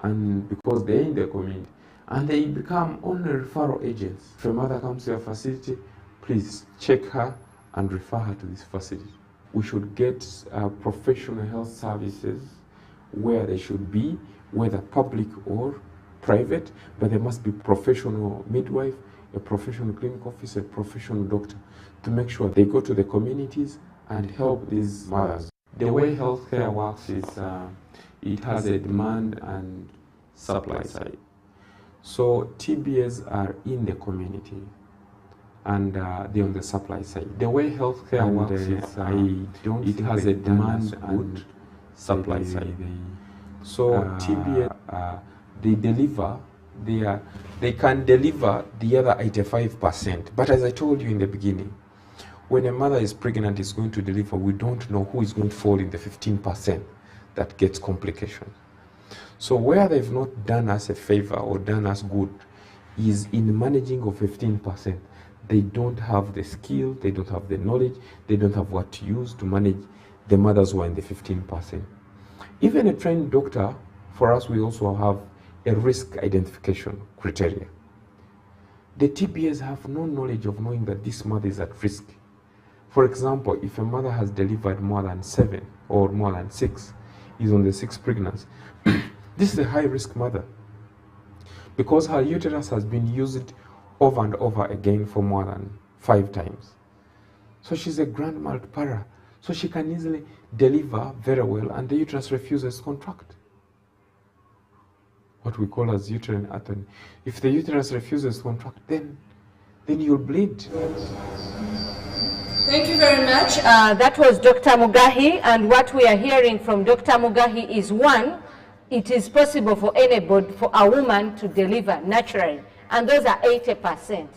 and because they're in the community, and they become only referral agents. If a mother comes to your facility, please check her and refer her to this facility. We should get professional health services where they should be, whether public or private, but there must be professional midwife, a professional clinic officer, a professional doctor, to make sure they go to the communities and help these mothers. The way healthcare works is it has a demand and supply side. So TBAs are in the community and they're on the supply side. The way healthcare works is it has a demand and supply side. So TBAs, they deliver. They can deliver the other 85%. But as I told you in the beginning, when a mother is pregnant, is going to deliver, we don't know who is going to fall in the 15% that gets complications. So where they've not done us a favor or done us good is in managing of 15%. They don't have the skill, they don't have the knowledge, they don't have what to use to manage the mothers who are in the 15%. Even a trained doctor, for us, we also have a risk identification criteria. The TBAs have no knowledge of knowing that this mother is at risk. For example, if a mother has delivered more than 7 or more than 6, is on the 6th pregnancy, this is a high-risk mother because her uterus has been used over and over again for more than 5 times. So she's a grand multipara. So she can easily deliver very well and the uterus refuses to contract. What we call as uterine atony. If the uterus refuses to contract, then you'll bleed. Thank you very much. That was Dr. Mugahi, and what we are hearing from Dr. Mugahi is, one, it is possible for anybody, for a woman to deliver naturally, and those are 80%.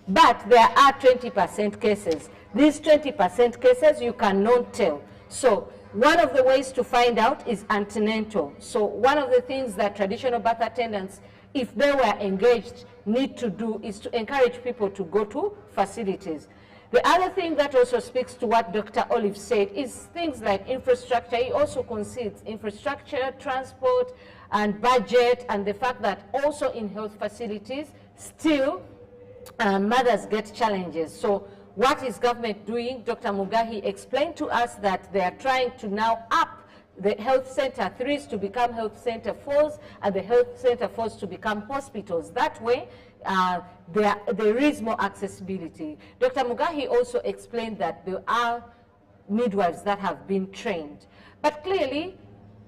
But there are 20% cases. These 20% cases you cannot tell. So One of the ways to find out is antenatal. So one of the things that traditional birth attendants, if they were engaged, need to do is to encourage people to go to facilities. The other thing that also speaks to what Dr. Olive said is things like infrastructure. He also concedes infrastructure, transport, and budget, and the fact that also in health facilities, still mothers get challenges. So what is government doing? Dr. Mugahi explained to us that they are trying to now up the health center 3s to become health center 4s, and the health center 4s to become hospitals. That way, there is more accessibility. Dr. Mugahi also explained that there are midwives that have been trained. But clearly,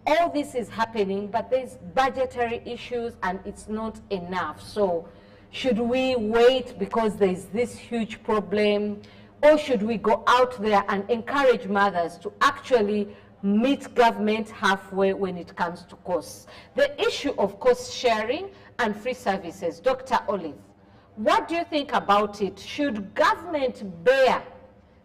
all this is happening, but there's budgetary issues and it's not enough. So should we wait because there's this huge problem, or should we go out there and encourage mothers to actually meet government halfway when it comes to costs? The issue of cost sharing and free services, Dr. Olive, what do you think about it? Should government bear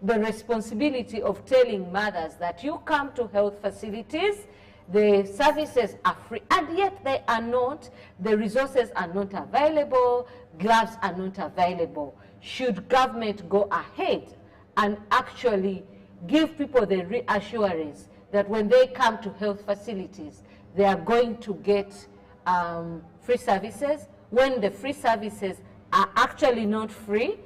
the responsibility of telling mothers that you come to health facilities, the services are free, and yet they are not, the resources are not available, gloves are not available? Should government go ahead and actually give people the reassurance that when they come to health facilities, they are going to get free services, when the free services are actually not free,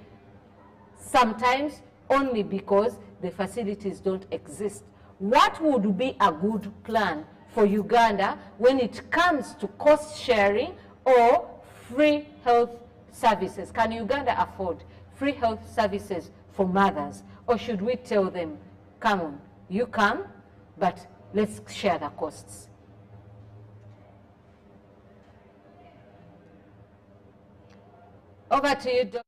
sometimes only because the facilities don't exist? What would be a good plan for Uganda when it comes to cost sharing or free health services? Can Uganda afford free health services for mothers? Or should we tell them, come on, you come, but let's share the costs? Over to you, Dr.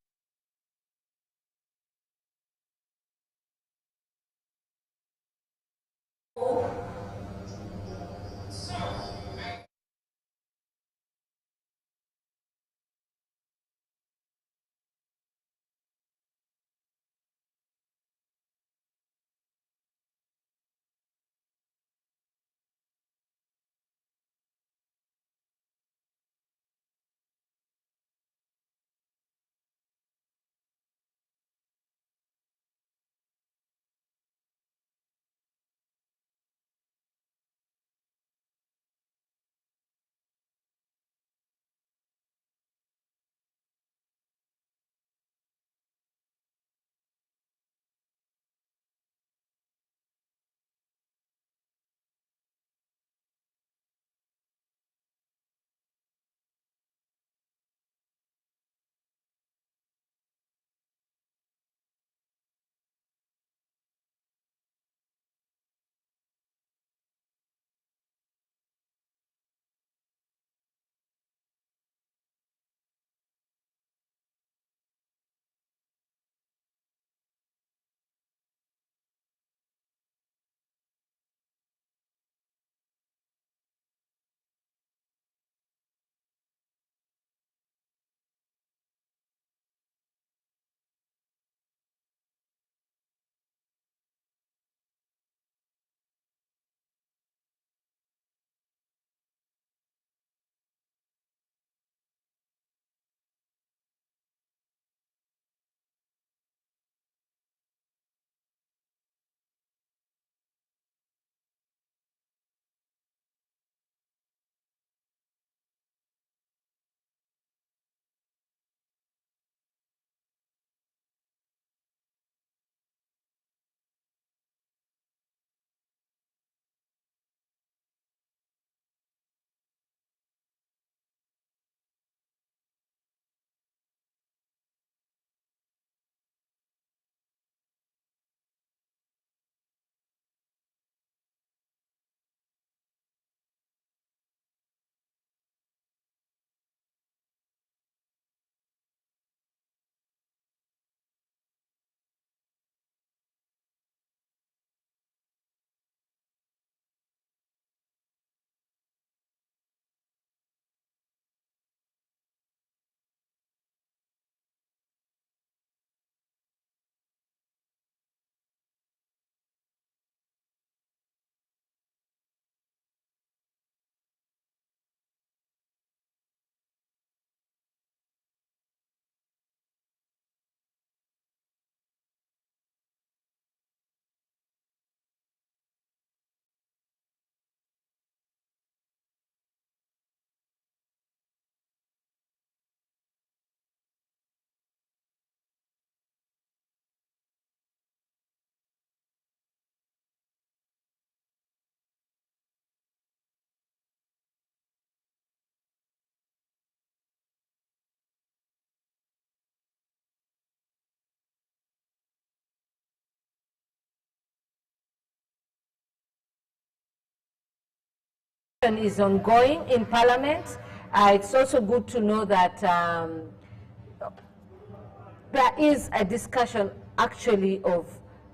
Is ongoing in Parliament. It's also good to know that there is a discussion actually of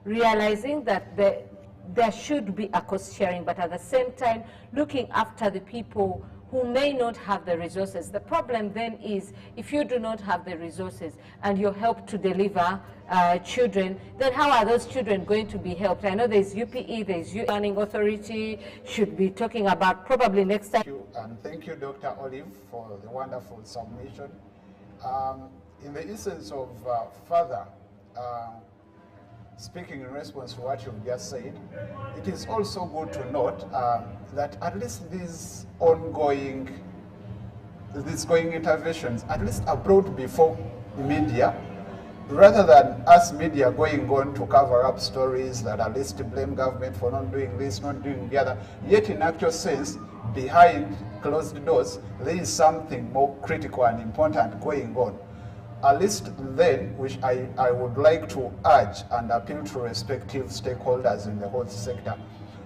realizing that there should be a cost sharing, but at the same time looking after the people who may not have the resources. The problem then is if you do not have the resources and you help to deliver children, then how are those children going to be helped? I know there's UPE, there's Planning Authority, should be talking about probably next time. Thank you, and thank you, Dr. Olive, for the wonderful submission. In the instance of further speaking in response to what you've just said, it is also good to note that at least these ongoing interventions at least are brought before media, rather than us media going on to cover up stories that at least blame government for not doing this, not doing the other. Yet in actual sense, behind closed doors, there is something more critical and important going on. At least then, which I would like to urge and appeal to respective stakeholders in the health sector,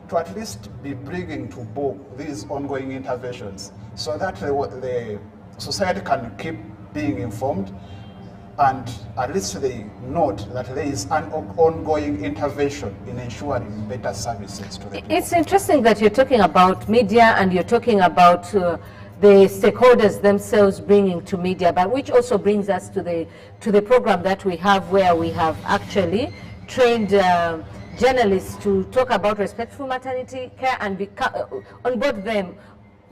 to at least be bringing to book these ongoing interventions so that the society can keep being informed, and at least they note that there is an ongoing intervention in ensuring better services to the people. It's interesting that you're talking about media and you're talking about the stakeholders themselves bringing to media, but which also brings us to the program that we have, where we have actually trained journalists to talk about respectful maternity care and onboard them.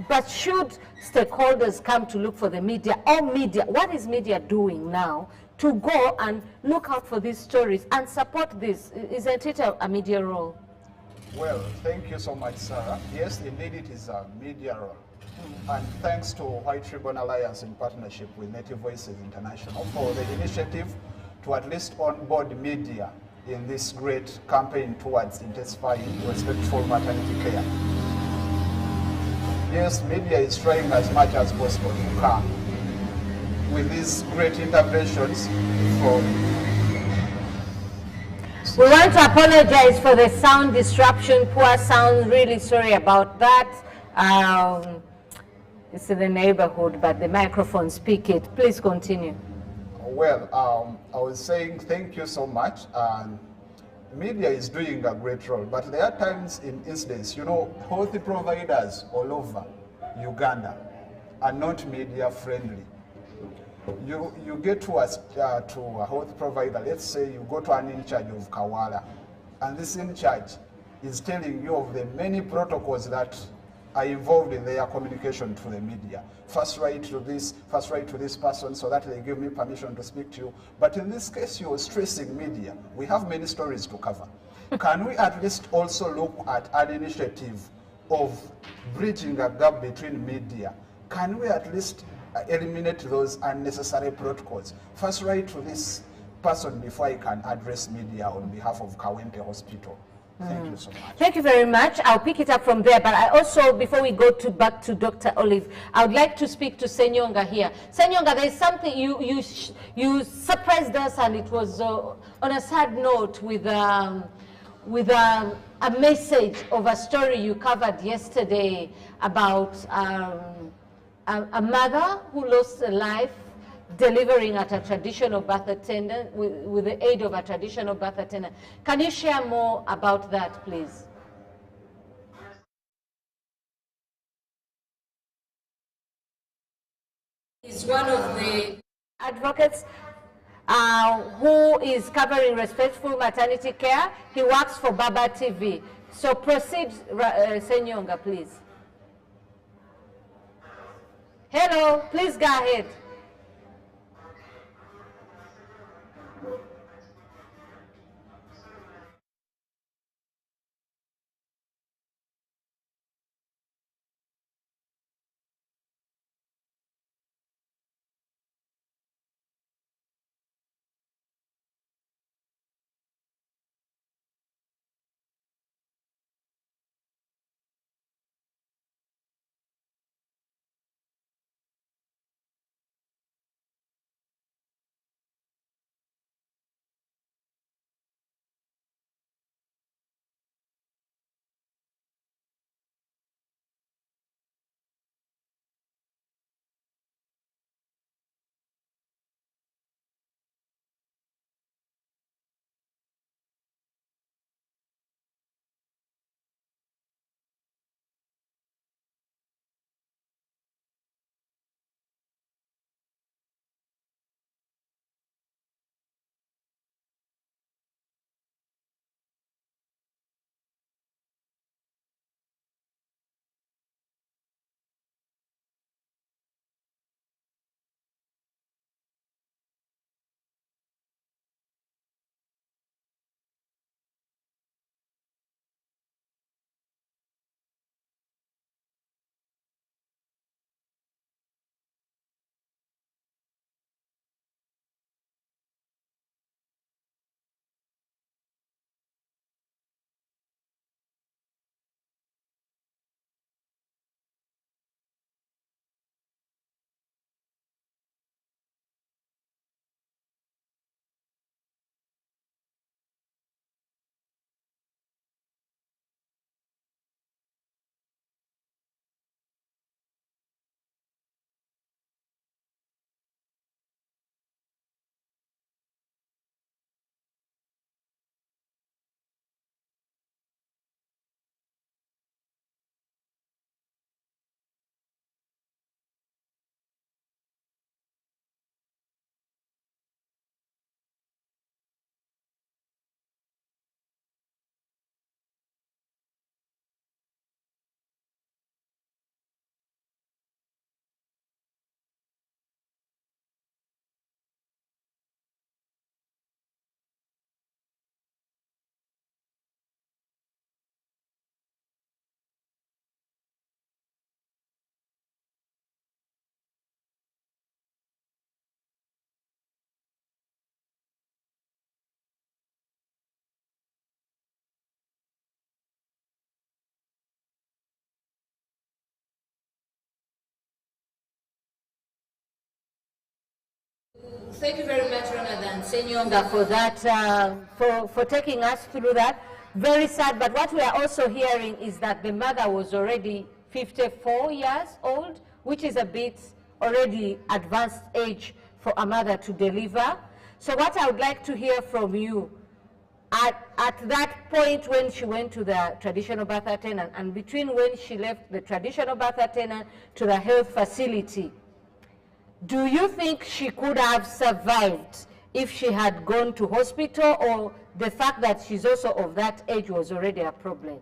But should stakeholders come to look for the media, or media, what is media doing now to go and look out for these stories and support this? Isn't it a media role? Well, thank you so much, Sarah. Yes, indeed it is a media role. And thanks to White Ribbon Alliance in partnership with Native Voices International for the initiative to at least onboard media in this great campaign towards intensifying respectful maternity care. Yes, media is trying as much as possible to come with these great interventions from... We want to apologize for the sound disruption, poor sound, really sorry about that. It's in the neighborhood, but the microphone speak it. Please continue. Well, I was saying thank you so much. Media is doing a great role, but there are times in incidents, you know, health providers all over Uganda are not media friendly. You get to a health provider, let's say you go to an in charge of Kawala, and this in charge is telling you of the many protocols that are involved in their communication to the media. First write to this person so that they give me permission to speak to you. But in this case, you're stressing media. We have many stories to cover. Can we at least also look at an initiative of bridging a gap between media? Can we at least eliminate those unnecessary protocols? First write to this person before I can address media on behalf of Kawempe Hospital. Thank you so much. Thank you very much. I'll pick it up from there. But I also, before we go back to Dr. Olive, I would like to speak to Senyonga here. Senyonga, there's something you surprised us, and it was on a sad note with a message of a story you covered yesterday about a mother who lost her life delivering at a traditional birth attendant, with the aid of a traditional birth attendant. Can you share more about that, please? Is one of the advocates who is covering respectful maternity care. He works for Baba TV. So proceed, Senyonga, please. Hello, please go ahead. Thank you very much, Ramadan Senyonga, for that, for taking us through that. Very sad, but what we are also hearing is that the mother was already 54 years old, which is a bit already advanced age for a mother to deliver. So what I would like to hear from you, at that point when she went to the traditional birth attendant and between when she left the traditional birth attendant to the health facility, do you think she could have survived if she had gone to hospital, or the fact that she's also of that age was already a problem?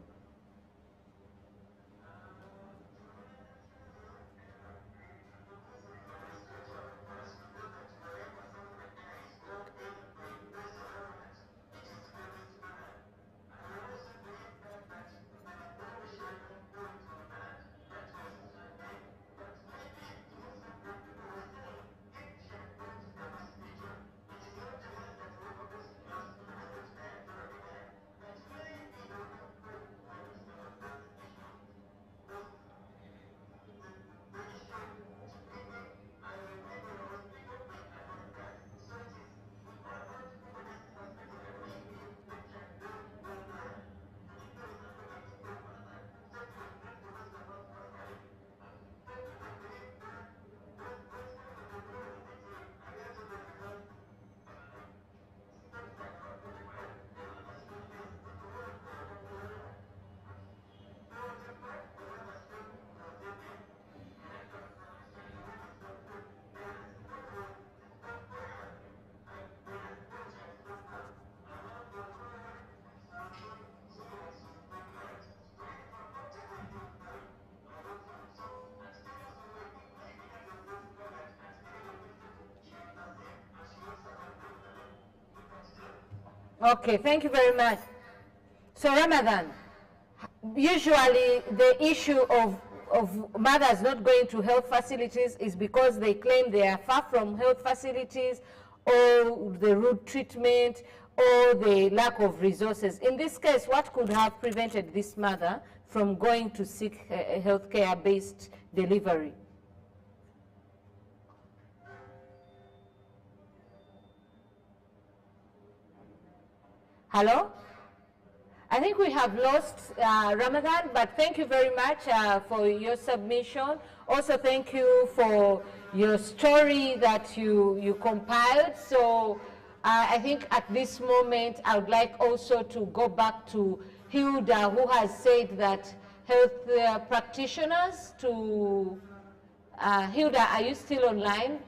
Okay, thank you very much. So Ramadan, usually the issue of mothers not going to health facilities is because they claim they are far from health facilities, or the rude treatment, or the lack of resources. In this case, what could have prevented this mother from going to seek a healthcare-based delivery? Hello? I think we have lost Ramadan, but thank you very much for your submission. Also, thank you for your story that you compiled. So I think at this moment, I would like also to go back to Hilda, who has said that health practitioners to... Hilda, are you still online?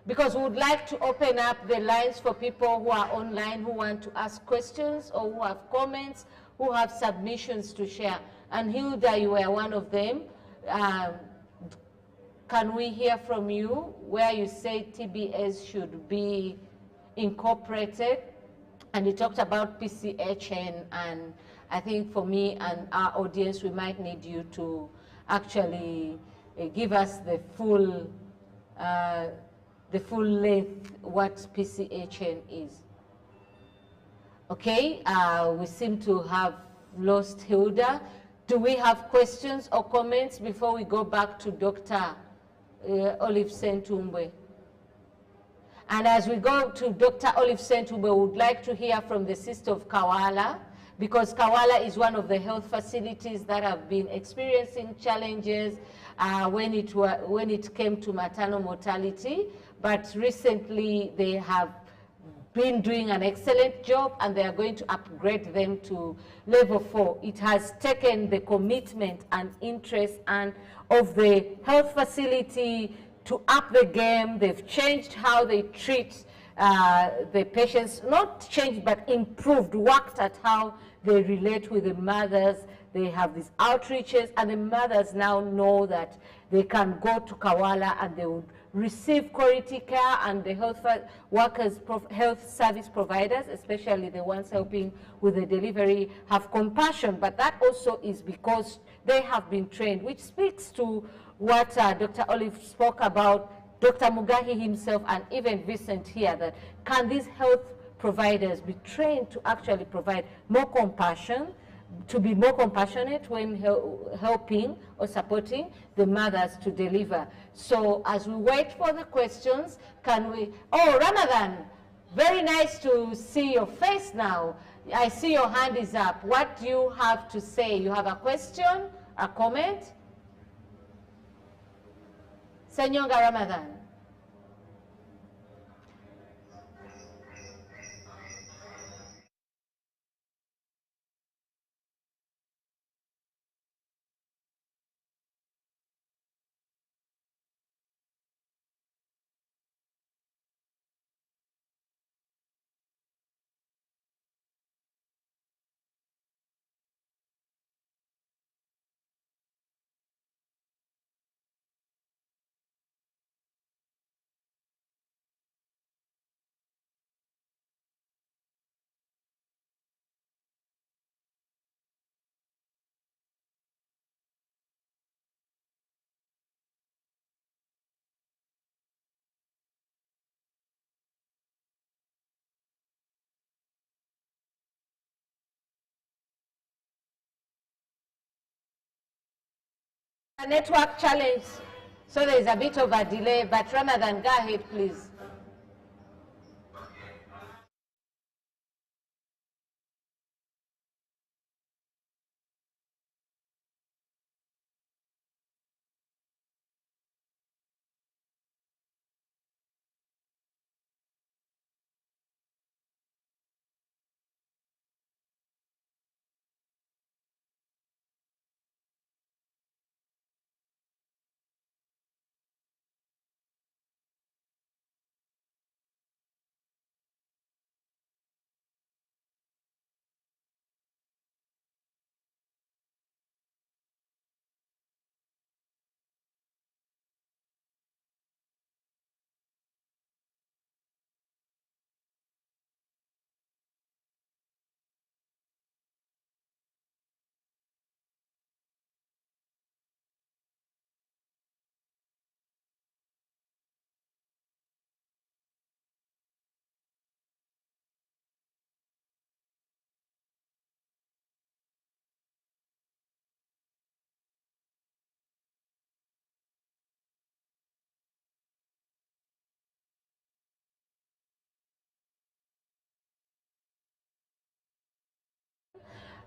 Because we would like to open up the lines for people who are online, who want to ask questions, or who have comments, who have submissions to share. And Hilda, you were one of them. Can we hear from you where you say TBS should be incorporated? And you talked about PCHN, and I think for me and our audience, we might need you to actually give us the full length what PCHN is. Okay, we seem to have lost Hilda. Do we have questions or comments before we go back to Dr. Olive Sentumbwe? And as we go to Dr. Olive Sentumbwe, we would like to hear from the sister of Kawala, because Kawala is one of the health facilities that have been experiencing challenges when it came to maternal mortality. But recently they have been doing an excellent job, and they are going to upgrade them to level 4. It has taken the commitment and interest of the health facility to up the game. They've changed how they treat the patients, not changed, but improved, worked at how they relate with the mothers. They have these outreaches, and the mothers now know that they can go to Kawala and they would receive quality care, and the health workers, health service providers, especially the ones helping with the delivery, have compassion. But that also is because they have been trained, which speaks to what Dr. Olive spoke about, Dr. Mugahi himself, and even Vincent here, that can these health providers be trained to actually provide more compassion, to be more compassionate when helping or supporting the mothers to deliver. So as we wait for the questions, can we, oh, Ramadan, very nice to see your face now. I see your hand is up. What do you have to say? You have a question, a comment? Senyonga Ramadan. A network challenge, so there's a bit of a delay, but Ramadan, go ahead, please.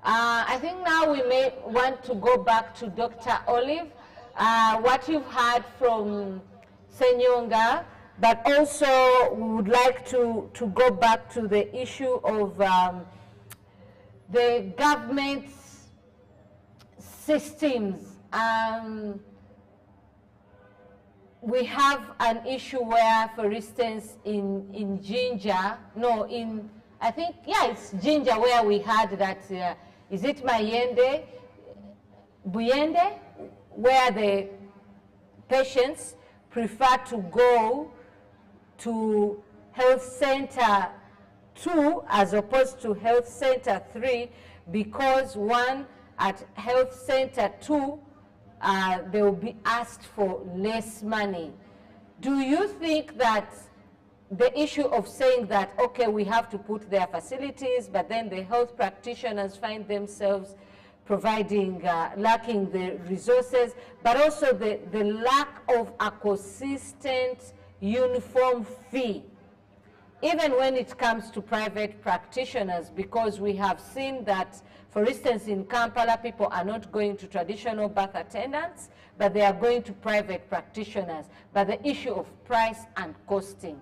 I think now we may want to go back to Dr. Olive. What you've heard from Senyonga, but also we would like to go back to the issue of the government's systems. We have an issue where, for instance, in Jinja, no, in, I think, yeah, it's Jinja where we had that, is it Mayende, Buyende, where the patients prefer to go to health center 2 as opposed to health center 3, because one, at health center 2, they will be asked for less money. Do you think that the issue of saying that, okay, we have to put their facilities, but then the health practitioners find themselves providing, lacking the resources, but also the lack of a consistent uniform fee, even when it comes to private practitioners, because we have seen that, for instance, in Kampala, people are not going to traditional birth attendants, but they are going to private practitioners. But the issue of price and costing,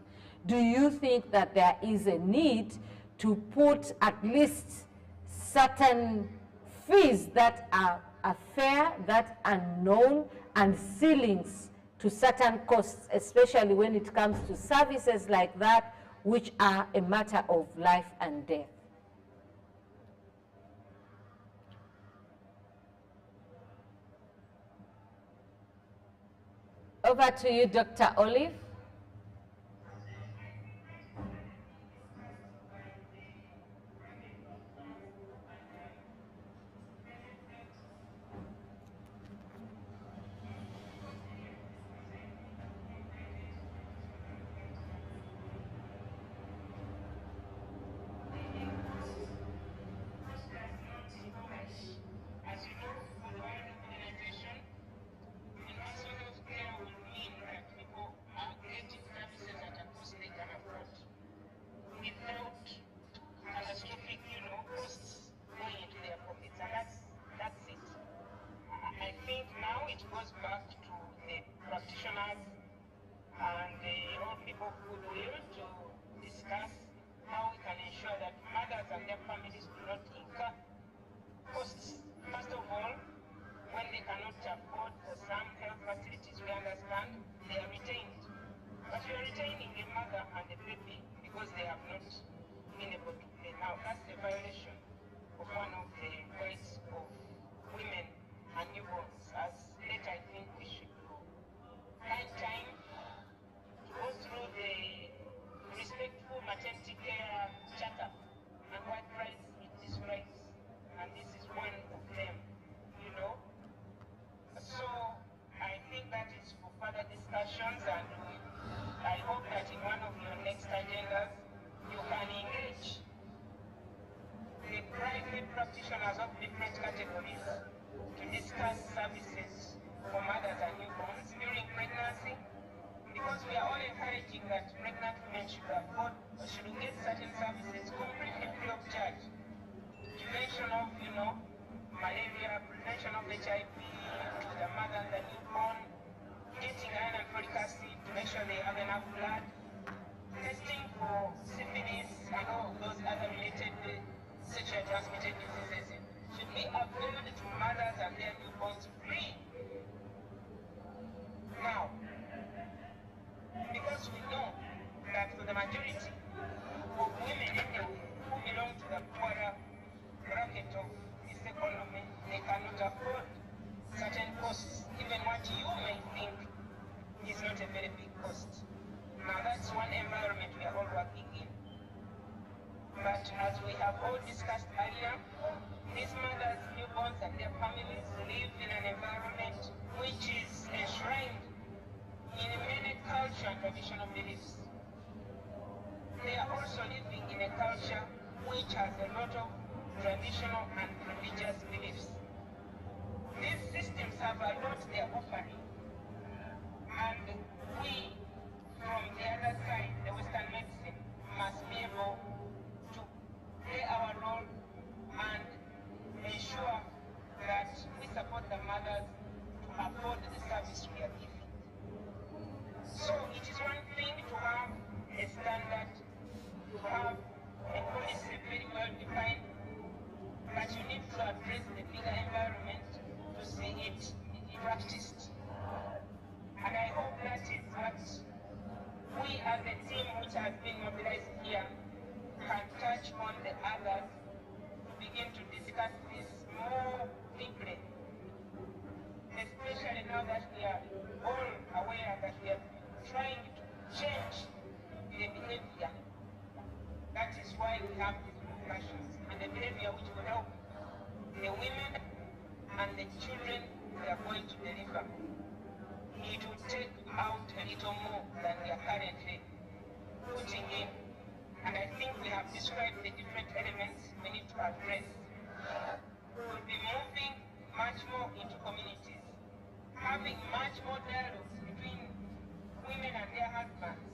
do you think that there is a need to put at least certain fees that are fair, that are known, and ceilings to certain costs, especially when it comes to services like that, which are a matter of life and death? Over to you, Dr. Olive. for goodwill to discuss how we can ensure that mothers and their families do not incur costs. First of all, when they cannot afford some health facilities, we understand they are retained. But we are retaining the mother and the baby because they have not been able to pay. Now, that's the violation of one of the rights of women and newborns, as late I think we should find time to go through the respectful maternity care charter and what rights it describes. And this is one of them, you know. So I think that is for further discussions, and I hope that in one of your next agendas you can engage the private practitioners of different categories to discuss services for mothers and newborns during pregnancy, because we are all encouraging that pregnant women should afford or should get certain services completely free of charge. Prevention of, malaria, prevention of HIV to the mother and the newborn, getting iron and folic acid to make sure they have enough blood, testing for syphilis and all those other related sexually transmitted diseases should be available to mothers and their newborns free. Now, because we know that for the majority of women who belong to the poorer bracket of this economy, they cannot afford certain costs, even what you may think is not a very big cost. Now that's one environment we are all working in. But as we have all discussed earlier, these mothers, newborns and their families live in an environment which is enshrined in many culture and traditional beliefs. They are also living in a culture which has a lot of traditional and religious beliefs. These systems have a lot they are offering, and we, from the other side, the Western medicine, must be able to play our role and ensure that we support the mothers to afford the service we are giving. So it is one thing to have a standard, to have a policy very well defined, but you need to address the bigger environment to see it practiced. And I hope that is what we as a team which has been mobilized here can touch on the others to begin to discuss this more deeply, especially now that we are all aware that we are trying to change the behavior. That is why we have these discussions, and the behavior which will help the women and the children we are going to deliver. It will take out a little more than we are currently putting in. And I think we have described the different elements we need to address. We'll be moving much more into communities, having much more dialogues between women and their husbands,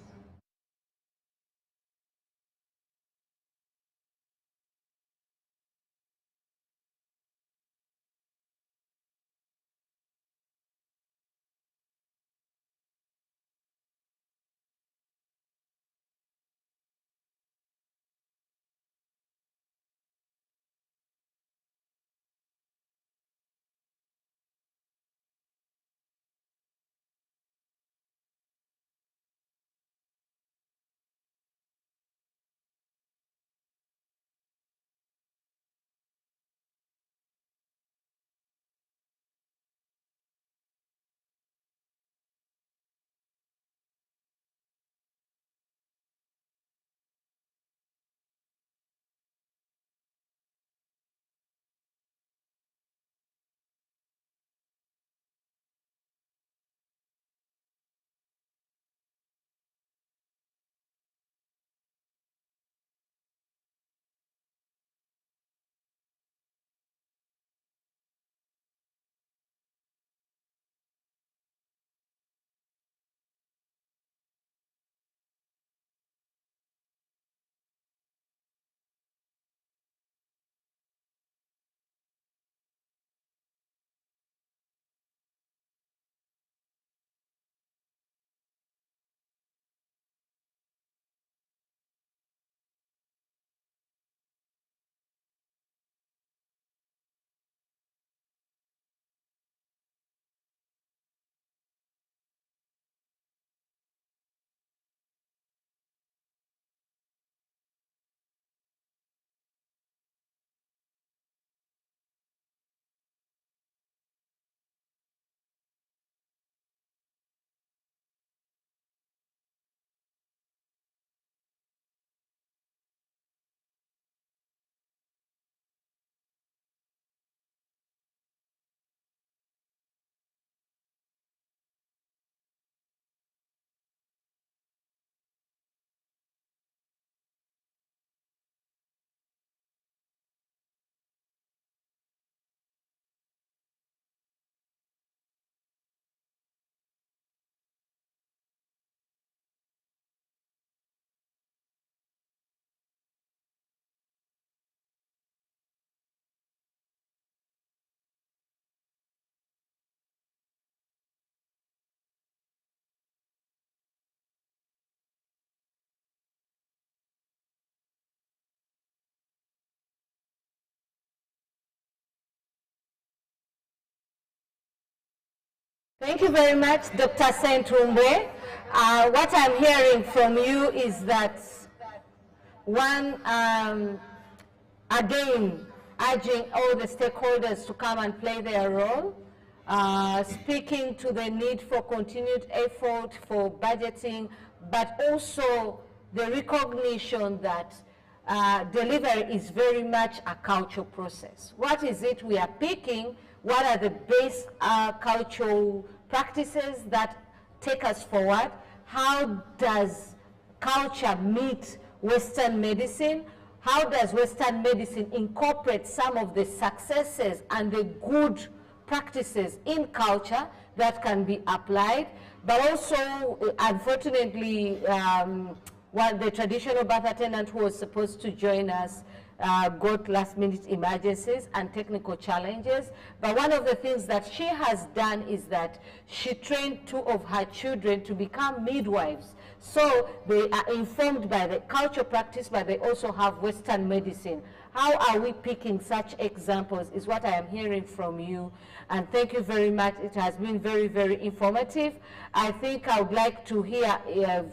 Thank you very much, Dr. Sentumbe. What I'm hearing from you is that, one, again, urging all the stakeholders to come and play their role, speaking to the need for continued effort for budgeting, but also the recognition that delivery is very much a cultural process. What is it we are picking? What are the base cultural practices that take us forward? How does culture meet Western medicine? How does Western medicine incorporate some of the successes and the good practices in culture that can be applied? But also, unfortunately, the traditional birth attendant who was supposed to join us got last-minute emergencies and technical challenges. But one of the things that she has done is that she trained 2 of her children to become midwives. So they are informed by the cultural practice, but they also have Western medicine. How are we picking such examples is what I am hearing from you. And thank you very much. It has been very, very informative. I think I would like to hear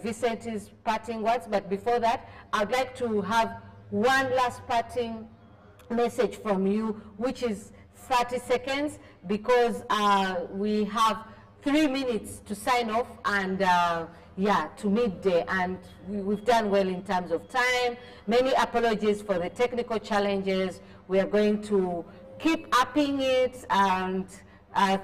Vicent's parting words, but before that, I'd like to have one last parting message from you, which is 30 seconds, because we have 3 minutes to sign off and yeah, to midday, and we've done well in terms of time. Many apologies for the technical challenges. We are going to keep upping it, and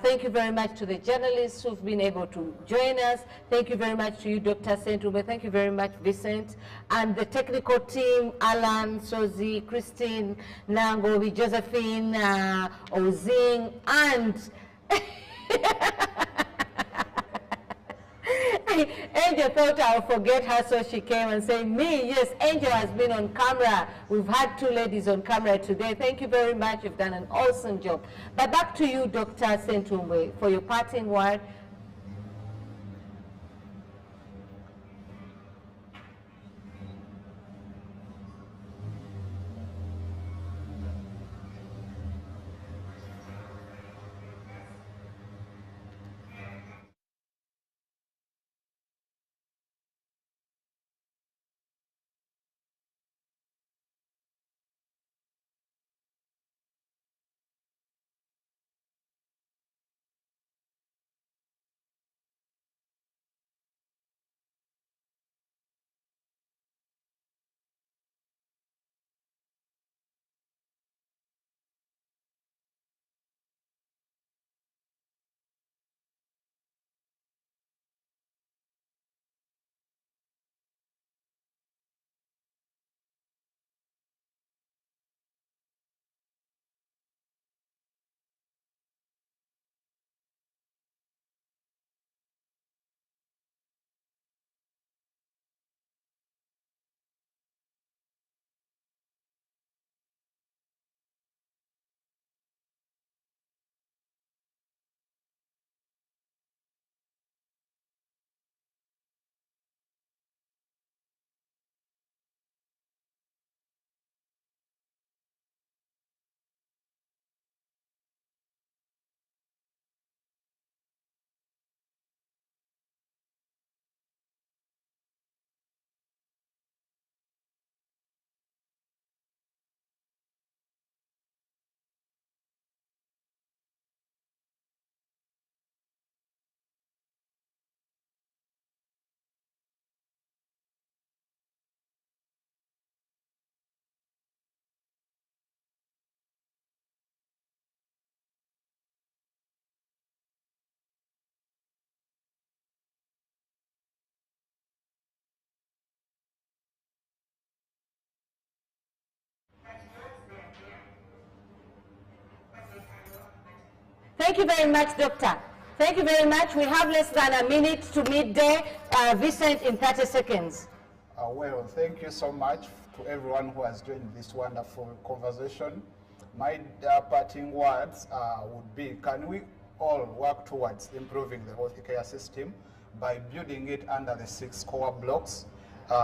thank you very much to the journalists who've been able to join us. Thank you very much to you, Dr. Sentumbe. Thank you very much, Vicent. And the technical team, Alan, Sozi, Christine, Nangobi, Josephine, Ozing, and Angel thought I'll forget her, so she came and said, me, yes, Angel has been on camera. We've had 2 ladies on camera today. Thank you very much. You've done an awesome job. But back to you, Dr. Sentumbe, for your parting word. Thank you very much, Doctor. Thank you very much. We have less than a minute to midday. Vicent, in 30 seconds. Well, thank you so much to everyone who has joined this wonderful conversation. My parting words would be, can we all work towards improving the healthcare system by building it under the 6 core blocks?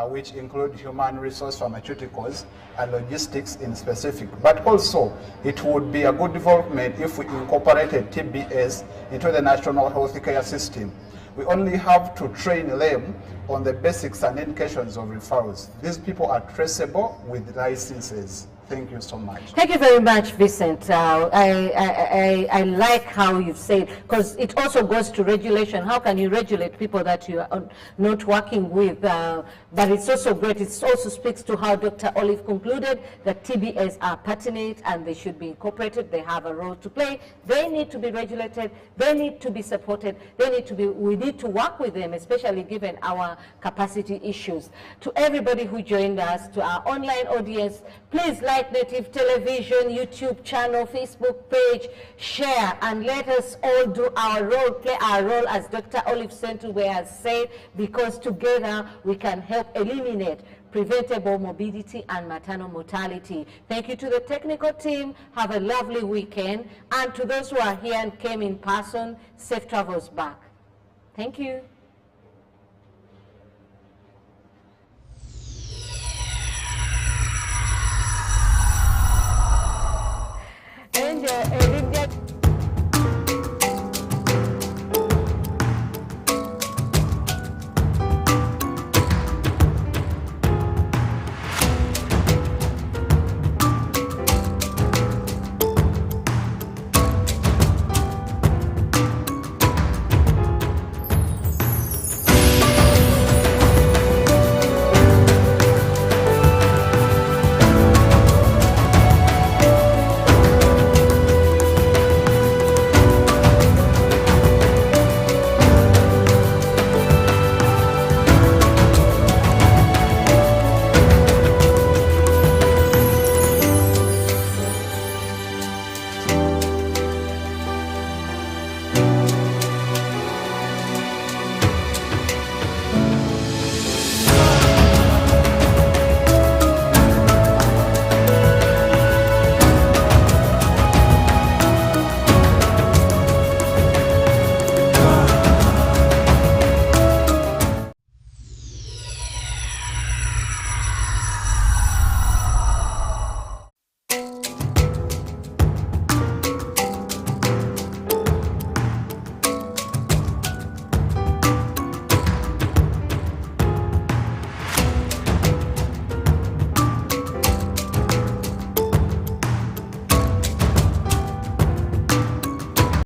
which include human resource, pharmaceuticals, and logistics in specific. But also, it would be a good development if we incorporated TBS into the national healthcare system. We only have to train them on the basics and indications of referrals. These people are traceable with licenses. Thank you so much. Thank you very much, Vincent. I like how you've said, because it also goes to regulation. How can you regulate people that you are not working with? But it's also great. It also speaks to how Dr. Olive concluded that TBS are pertinent and they should be incorporated. They have a role to play. They need to be regulated. They need to be supported. They need to be. We need to work with them, especially given our capacity issues. To everybody who joined us, to our online audience, please like Native Television, YouTube channel, Facebook page, share, and let us all do our role, play our role, as Dr. Olive Sentuwe has said, because together we can help eliminate preventable morbidity and maternal mortality. Thank you to the technical team. Have a lovely weekend. And to those who are here and came in person, safe travels back. Thank you.